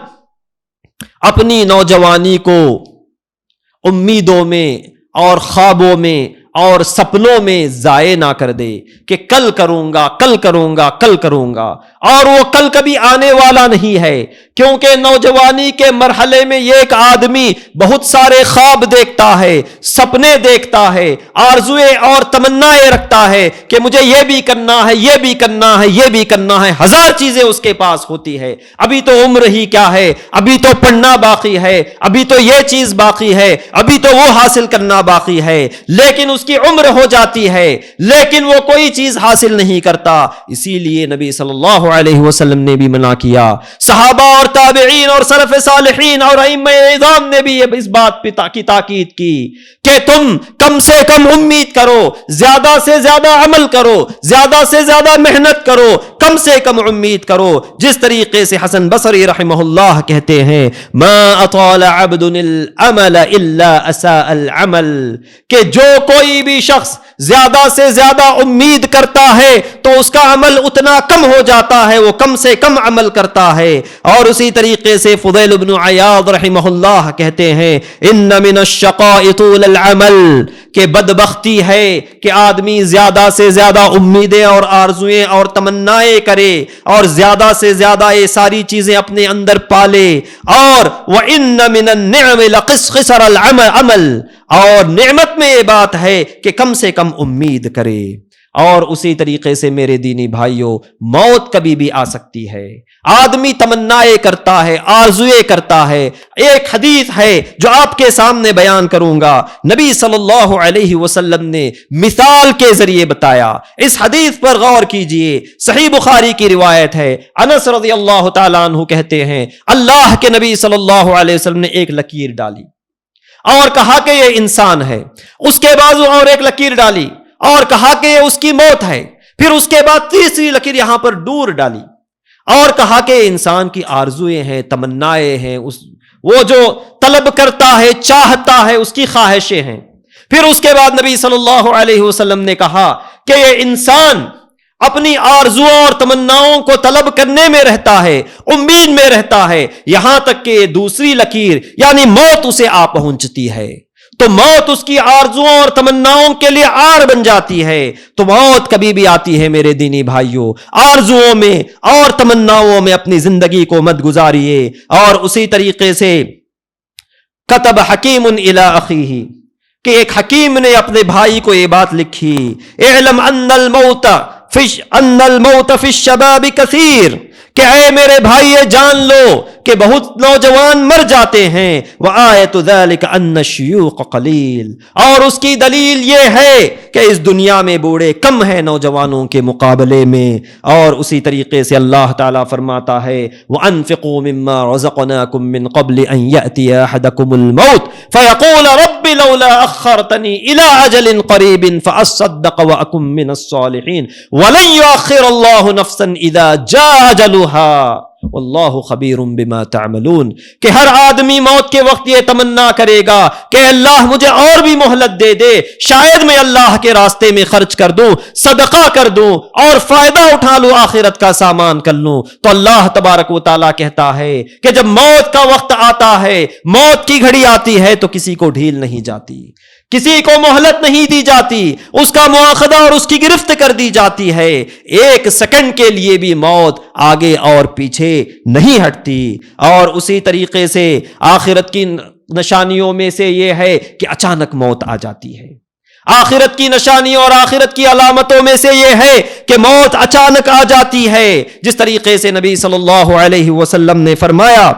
اپنی نوجوانی کو امیدوں میں اور خوابوں میں اور سپنوں میں ضائع نہ کر دے کہ کل کروں گا کل کروں گا کل کروں گا، اور وہ کل کبھی آنے والا نہیں ہے، کیونکہ نوجوانی کے مرحلے میں یہ ایک آدمی بہت سارے خواب دیکھتا ہے، سپنے دیکھتا ہے، آرزویں اور تمنائیں رکھتا ہے کہ مجھے یہ بھی کرنا ہے، یہ بھی کرنا ہے، یہ بھی کرنا ہے، ہزار چیزیں اس کے پاس ہوتی ہے۔ ابھی تو عمر ہی کیا ہے، ابھی تو پڑھنا باقی ہے، ابھی تو یہ چیز باقی ہے، ابھی تو وہ حاصل کرنا باقی ہے، لیکن اس کی عمر ہو جاتی ہے لیکن وہ کوئی چیز حاصل نہیں کرتا۔ اسی لیے نبی صلی اللہ علیہ وسلم نے بھی منع کیا، صحابہ اور تابعین اور سلف صالحین اور ائمہ اعظام نے بھی اس بات کی تاکید کی کہ تم کم سے کم امید کرو، زیادہ سے زیادہ عمل کرو، زیادہ سے زیادہ محنت کرو، کم سے کم امید کرو۔ جس طریقے سے حسن بصری رحمہ اللہ کہتے ہیں ما اطال عبد العمل الا اساء العمل، کہ جو کوئی بھی شخص زیادہ سے زیادہ امید کرتا ہے تو اس کا عمل اتنا کم ہو جاتا ہے، وہ کم سے کم عمل کرتا ہے۔ اور اسی طریقے سے فضیل بن عیاض رحمہ اللہ کہتے ہیں ان من الشقاء طول العمل، کہ بدبختی ہے کہ آدمی زیادہ سے زیادہ امیدیں اور آرزویں اور تمنائیں کرے اور زیادہ سے زیادہ یہ ساری چیزیں اپنے اندر پالے۔ اور وَإِنَّ مِنَ النِّعْمِ لَقِصْقِصَرَ الْعَمَلِ، اور نعمت میں یہ بات ہے کہ کم سے کم امید کرے۔ اور اسی طریقے سے میرے دینی بھائیوں، موت کبھی بھی آ سکتی ہے، آدمی تمنائیں کرتا ہے، آرزویں کرتا ہے۔ ایک حدیث ہے جو آپ کے سامنے بیان کروں گا، نبی صلی اللہ علیہ وسلم نے مثال کے ذریعے بتایا۔ اس حدیث پر غور کیجئے، صحیح بخاری کی روایت ہے، انس رضی اللہ تعالیٰ عنہ کہتے ہیں اللہ کے نبی صلی اللہ علیہ وسلم نے ایک لکیر ڈالی اور کہا کہ یہ انسان ہے، اس کے بعد اور ایک لکیر ڈالی اور کہا کہ یہ اس کی موت ہے، پھر اس کے بعد تیسری لکیر یہاں پر دور ڈالی اور کہا کہ انسان کی آرزویں ہیں، تمنائیں ہیں، وہ جو طلب کرتا ہے، چاہتا ہے، اس کی خواہشیں ہیں۔ پھر اس کے بعد نبی صلی اللہ علیہ وسلم نے کہا کہ یہ انسان اپنی آرزوؤں اور تمناؤں کو طلب کرنے میں رہتا ہے، امید میں رہتا ہے، یہاں تک کہ دوسری لکیر یعنی موت اسے آ پہنچتی ہے، تو موت اس کی آرزوؤں اور تمناؤں کے لیے آڑ بن جاتی ہے۔ تو موت کبھی بھی آتی ہے میرے دینی بھائیوں، آرزوؤں میں اور تمناؤں میں اپنی زندگی کو مت گزاریے۔ اور اسی طریقے سے کتب حکیم الی اخیہ، کہ ایک حکیم نے اپنے بھائی کو یہ بات لکھی، اعلم ان الموت فی الشباب کثیر، کہ اے میرے بھائی یہ جان لو کہ بہت نوجوان مر جاتے ہیں، وآیت ذلک ان الشیوخ قلیل، اور اس کی دلیل یہ ہے کہ اس دنیا میں بوڑھے کم ہیں نوجوانوں کے مقابلے میں۔ اور اسی طریقے سے اللہ تعالیٰ فرماتا ہے وانفقوا مما رزقناکم من قبل ان یأتی احدکم الموت فیقول رب لولا اخرتنی الی اجل قریب فاصدق واکن من الصالحین ولن یؤخر اللہ نفسا اذا جاء اجلها واللہ خبیر بما تعملون، کہ ہر آدمی موت کے وقت یہ تمنا کرے گا کہ اللہ مجھے اور بھی مہلت دے دے، شاید میں اللہ کے راستے میں خرچ کر دوں، صدقہ کر دوں اور فائدہ اٹھا لوں، آخرت کا سامان کر لوں۔ تو اللہ تبارک و تعالیٰ کہتا ہے کہ جب موت کا وقت آتا ہے، موت کی گھڑی آتی ہے تو کسی کو ڈھیل نہیں جاتی، کسی کو مہلت نہیں دی جاتی، اس کا مواخذہ اور اس کی گرفت کر دی جاتی ہے۔ ایک سیکنڈ کے لیے بھی موت آگے اور پیچھے نہیں ہٹتی۔ اور اسی طریقے سے آخرت کی نشانیوں میں سے یہ ہے کہ اچانک موت آ جاتی ہے۔ آخرت کی نشانیوں اور آخرت کی علامتوں میں سے یہ ہے کہ موت اچانک آ جاتی ہے، جس طریقے سے نبی صلی اللہ علیہ وسلم نے فرمایا۔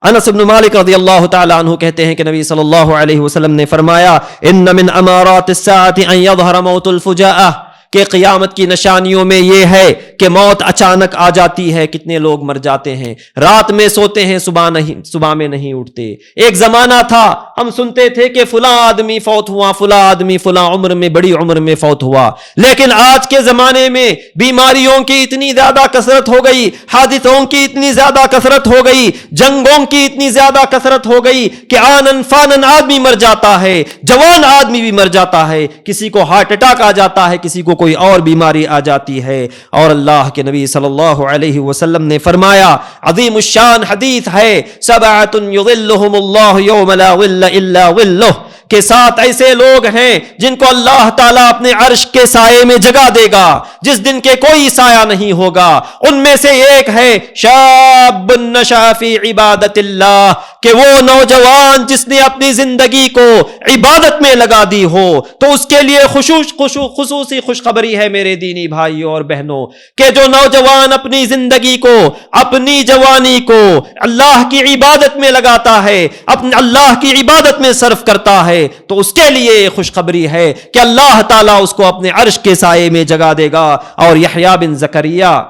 انس بن مالک رضی اللہ تعالیٰ عنہ کہتے ہیں کہ نبی صلی اللہ علیہ وسلم نے فرمایا ان من امارات الساعة ان یظہر موت الفجاءہ، کہ قیامت کی نشانیوں میں یہ ہے کہ موت اچانک آ جاتی ہے. کتنے لوگ مر جاتے ہیں, رات میں سوتے ہیں, صبح میں نہیں اٹھتے. ایک زمانہ تھا ہم سنتے تھے کہ فلاں آدمی فوت ہوا, فلاں آدمی فلاں عمر میں, بڑی عمر میں فوت ہوا. لیکن آج کے زمانے میں بیماریوں کی اتنی زیادہ کثرت ہو گئی, حادثوں کی اتنی زیادہ کثرت ہو گئی, جنگوں کی اتنی زیادہ کثرت ہو گئی کہ آنن فانن آدمی مر جاتا ہے, جوان آدمی بھی مر جاتا ہے, کسی کو ہارٹ اٹیک آ جاتا ہے, کسی کو کوئی اور بیماری آ جاتی ہے. اور اللہ کے نبی صلی اللہ علیہ وسلم نے فرمایا, عظیم الشان حدیث ہے, سبعۃ یظلھم اللہ یوم لا ظل الا ظلہ, کہ 7 ایسے لوگ ہیں جن کو اللہ تعالیٰ اپنے عرش کے سائے میں جگہ دے گا جس دن کے کوئی سایہ نہیں ہوگا. ان میں سے ایک ہے شاب نشأ فی عبادت اللہ, کہ وہ نوجوان جس نے اپنی زندگی کو عبادت میں لگا دی ہو. تو اس کے لیے خصوصی خوشخبری ہے میرے دینی بھائیوں اور بہنوں, کہ جو نوجوان اپنی زندگی کو, اپنی جوانی کو اللہ کی عبادت میں لگاتا ہے, اللہ کی عبادت میں صرف کرتا ہے, تو اس کے لیے خوشخبری ہے کہ اللہ تعالیٰ اس کو اپنے عرش کے سائے میں جگہ دے گا. اور یحییٰ بن زکریا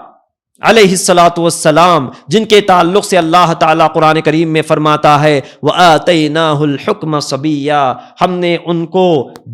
علیہ الصلاۃ والسلام, جن کے تعلق سے اللہ تعالیٰ قرآن کریم میں فرماتا ہے وَآتَيْنَاهُ الْحُكْمَ صَبِيًّا, ہم نے ان کو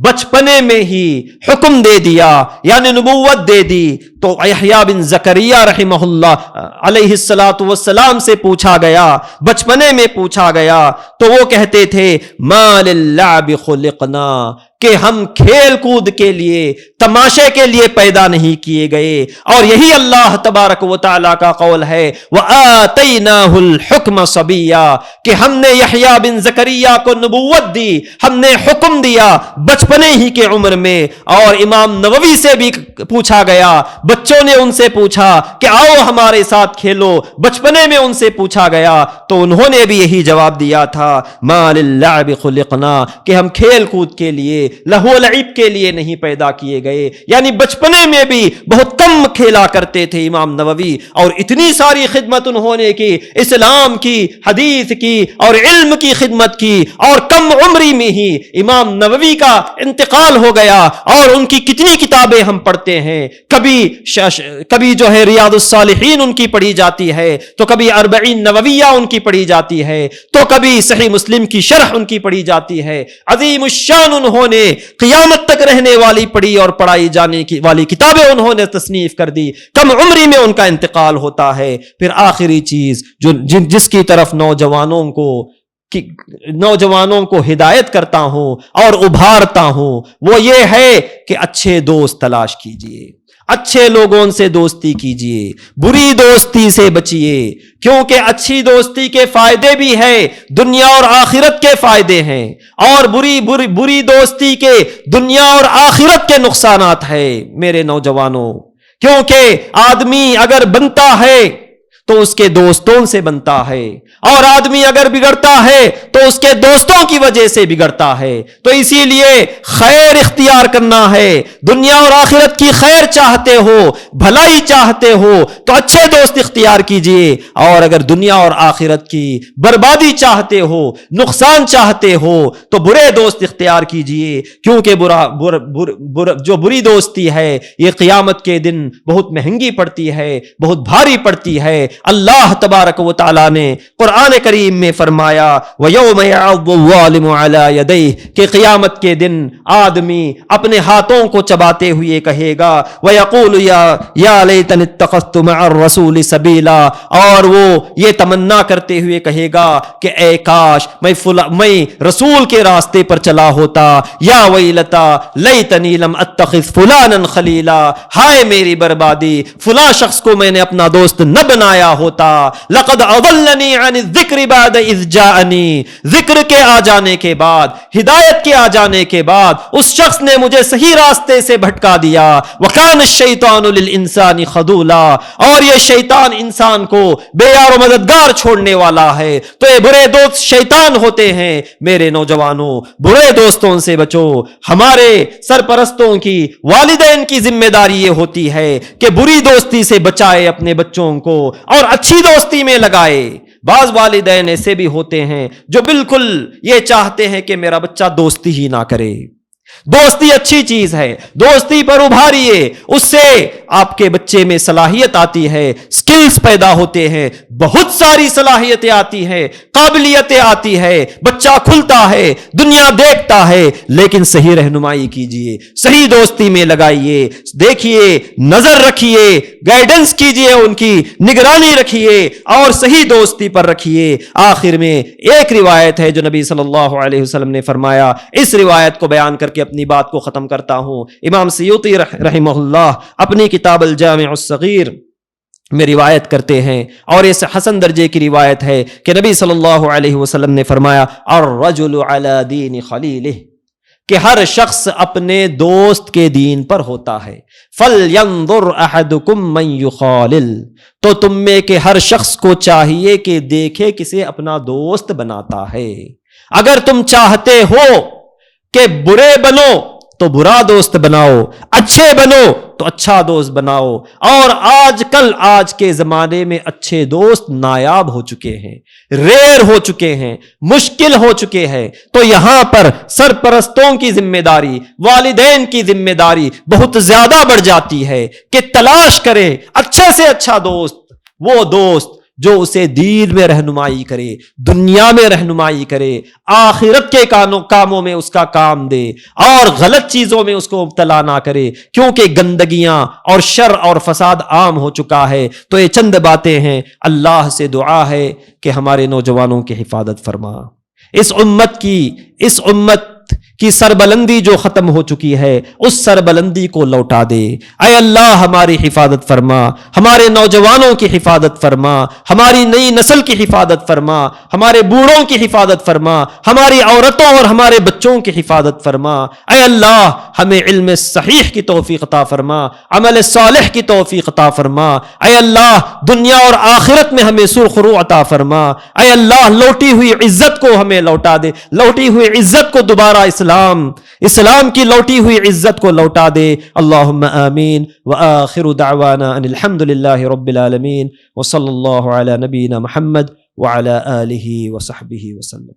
بچپنے میں ہی حکم دے دیا, یعنی نبوت دے دی. تو یحییٰ بن زکریا رحمہ اللہ علیہ الصلاۃ والسلام سے پوچھا گیا, بچپنے میں پوچھا گیا, تو وہ کہتے تھے مَا لِلَّعْبِ خُلِقْنَا, کہ ہم کھیل کود کے لیے, تماشے کے لیے پیدا نہیں کیے گئے. اور یہی اللہ تبارک و تعالیٰ کا قول ہے وَآتَيْنَاهُ الْحُكْمَ صَبِيًّا, کہ ہم نے یحییٰ بن زکریا کو نبوت دی, ہم نے حکم دیا بچپنے ہی کے عمر میں. اور امام نووی سے بھی پوچھا گیا, بچوں نے ان سے پوچھا کہ آؤ ہمارے ساتھ کھیلو, بچپنے میں ان سے پوچھا گیا تو انہوں نے بھی یہی جواب دیا تھا مَا لِلَّعْبِ خُلِقْنَا, کہ ہم کھیل کود کے لیے, لہو لعب کے لیے نہیں پیدا کیے گئے. یعنی بچپنے میں بھی بہت کم کھیلا کرتے تھے امام نووی, اور اتنی ساری خدمت انہوں نے کی, اسلام کی, حدیث کی اور علم کی خدمت کی, اور کم عمری میں ہی امام نووی کا انتقال ہو گیا. اور ان کی کتنی کتابیں ہم پڑھتے ہیں, کبھی جو ہے ریاض الصالحین ان کی پڑھی جاتی ہے, تو کبھی 40 نوویہ ان کی پڑھی جاتی ہے, تو کبھی صحیح مسلم کی شرح ان کی پڑھی جاتی ہے. عظیم الشان انہوں نے قیامت تک رہنے والی پڑھی اور پڑھائی جانے کی والی کتابیں انہوں نے تصنیف کر دی. کم عمری میں ان کا انتقال ہوتا ہے. پھر آخری چیز جس کی طرف نوجوانوں کو ہدایت کرتا ہوں اور ابھارتا ہوں, وہ یہ ہے کہ اچھے دوست تلاش کیجئے, اچھے لوگوں سے دوستی کیجئے, بری دوستی سے بچیے, کیونکہ اچھی دوستی کے فائدے بھی ہیں, دنیا اور آخرت کے فائدے ہیں, اور بری دوستی کے دنیا اور آخرت کے نقصانات ہیں میرے نوجوانوں. کیونکہ آدمی اگر بنتا ہے تو اس کے دوستوں سے بنتا ہے, اور آدمی اگر بگڑتا ہے تو اس کے دوستوں کی وجہ سے بگڑتا ہے. تو اسی لیے خیر اختیار کرنا ہے, دنیا اور آخرت کی خیر چاہتے ہو, بھلائی چاہتے ہو تو اچھے دوست اختیار کیجئے, اور اگر دنیا اور آخرت کی بربادی چاہتے ہو, نقصان چاہتے ہو, تو برے دوست اختیار کیجئے. کیونکہ جو بری دوستی ہے یہ قیامت کے دن بہت مہنگی پڑتی ہے, بہت بھاری پڑتی ہے. اللہ تبارک و تعالی نے قرآن کریم میں فرمایا وَيَوْمَ يَعَضُّ الظَّالِمُ عَلَى يَدَيْهِ, کہ قیامت کے دن آدمی اپنے ہاتھوں کو چباتے ہوئے کہے گا وَيَقُولُ يَا لَيْتَنِي اتَّخَذْتُ مَعَ الرَّسُولِ سَبِيلًا, اور وہ یہ تمنا کرتے ہوئے کہے گا کہ اے کاش میں رسول کے راستے پر چلا ہوتا. یا ویلتا لیتنی لم اتخذ فلانا خلیلا, ہائے میری بربادی, فلاں شخص کو میں نے اپنا دوست نہ بنایا ہوتا. لقد اضلنی عن الذکر بعد اذ جاءنی, ذکر کے آ جانے کے بعد, ہدایت کے آ جانے کے بعد اس شخص نے مجھے صحیح راستے سے بھٹکا دیا. وکان الشیطان للانسان خذولا, اور یہ شیطان انسان کو بے یار و مددگار چھوڑنے والا ہے. تو یہ برے دوست شیطان ہوتے ہیں. میرے نوجوانوں, برے دوستوں سے بچو. ہمارے سرپرستوں کی, والدین کی ذمہ داری یہ ہوتی ہے کہ بری دوستی سے بچائے اپنے بچوں کو اور اچھی دوستی میں لگائے. بعض والدین ایسے بھی ہوتے ہیں جو بالکل یہ چاہتے ہیں کہ میرا بچہ دوستی ہی نہ کرے, دوستی اچھی چیز ہے, دوستی پر ابھاریے, اس سے آپ کے بچے میں صلاحیت آتی ہے, سکلز پیدا ہوتے ہیں, بہت ساری صلاحیتیں آتی ہیں, قابلیتیں آتی ہے, بچہ کھلتا ہے, دنیا دیکھتا ہے. لیکن صحیح رہنمائی کیجئے, صحیح دوستی میں لگائیے, دیکھیے, نظر رکھیے, گائیڈنس کیجئے, ان کی نگرانی رکھیے اور صحیح دوستی پر رکھیے. آخر میں ایک روایت ہے جو نبی صلی اللہ علیہ وسلم نے فرمایا, اس روایت کو بیان کر کے اپنی بات کو ختم کرتا ہوں. امام سیوطی رحمہ اللہ اپنی کتاب الجامع الصغیر میں روایت کرتے ہیں, اور اس حسن درجے کی روایت ہے کہ نبی صلی اللہ علیہ وسلم نے فرمایا الرجل علی دین خلیلہ, کہ ہر شخص اپنے دوست کے دین پر ہوتا ہے. فَلْيَنظُرْ أَحَدُكُمْ مَنْ يُخَالِلْ, تو تم میں کہ ہر شخص کو چاہیے کہ دیکھے کسے اپنا دوست بناتا ہے. اگر تم چاہتے ہو کہ برے بنو تو برا دوست بناؤ, اچھے بنو تو اچھا دوست بناؤ. اور آج کے زمانے میں اچھے دوست نایاب ہو چکے ہیں, ریئر ہو چکے ہیں, مشکل ہو چکے ہیں. تو یہاں پر سرپرستوں کی ذمہ داری, والدین کی ذمہ داری بہت زیادہ بڑھ جاتی ہے کہ تلاش کریں اچھے سے اچھا دوست, وہ دوست جو اسے دین میں رہنمائی کرے, دنیا میں رہنمائی کرے, آخرت کے کاموں میں اس کا کام دے, اور غلط چیزوں میں اس کو مبتلا نہ کرے, کیونکہ گندگیاں اور شر اور فساد عام ہو چکا ہے. تو یہ چند باتیں ہیں. اللہ سے دعا ہے کہ ہمارے نوجوانوں کی حفاظت فرما, اس امت کی سربلندی جو ختم ہو چکی ہے اس سربلندی کو لوٹا دے. اے اللہ ہماری حفاظت فرما, ہمارے نوجوانوں کی حفاظت فرما, ہماری نئی نسل کی حفاظت فرما, ہمارے بوڑھوں کی حفاظت فرما, ہماری عورتوں اور ہمارے بچوں کی حفاظت فرما. اے اللہ ہمیں علم صحیح کی توفیق عطا فرما, عمل صالح کی توفیق عطا فرما. اے اللہ دنیا اور آخرت میں ہمیں سرخرو عطا فرما. اے اللہ لوٹی ہوئی عزت کو ہمیں لوٹا دے, لوٹی ہوئی عزت کو دوبارہ اسلام کی لوٹی ہوئی عزت کو لوٹا دے. اللہم آمین. وآخر دعوانا ان الحمد للہ رب العالمین, وصلی اللہ علی نبینا محمد وعلی آلہ وصحبہ وسلم.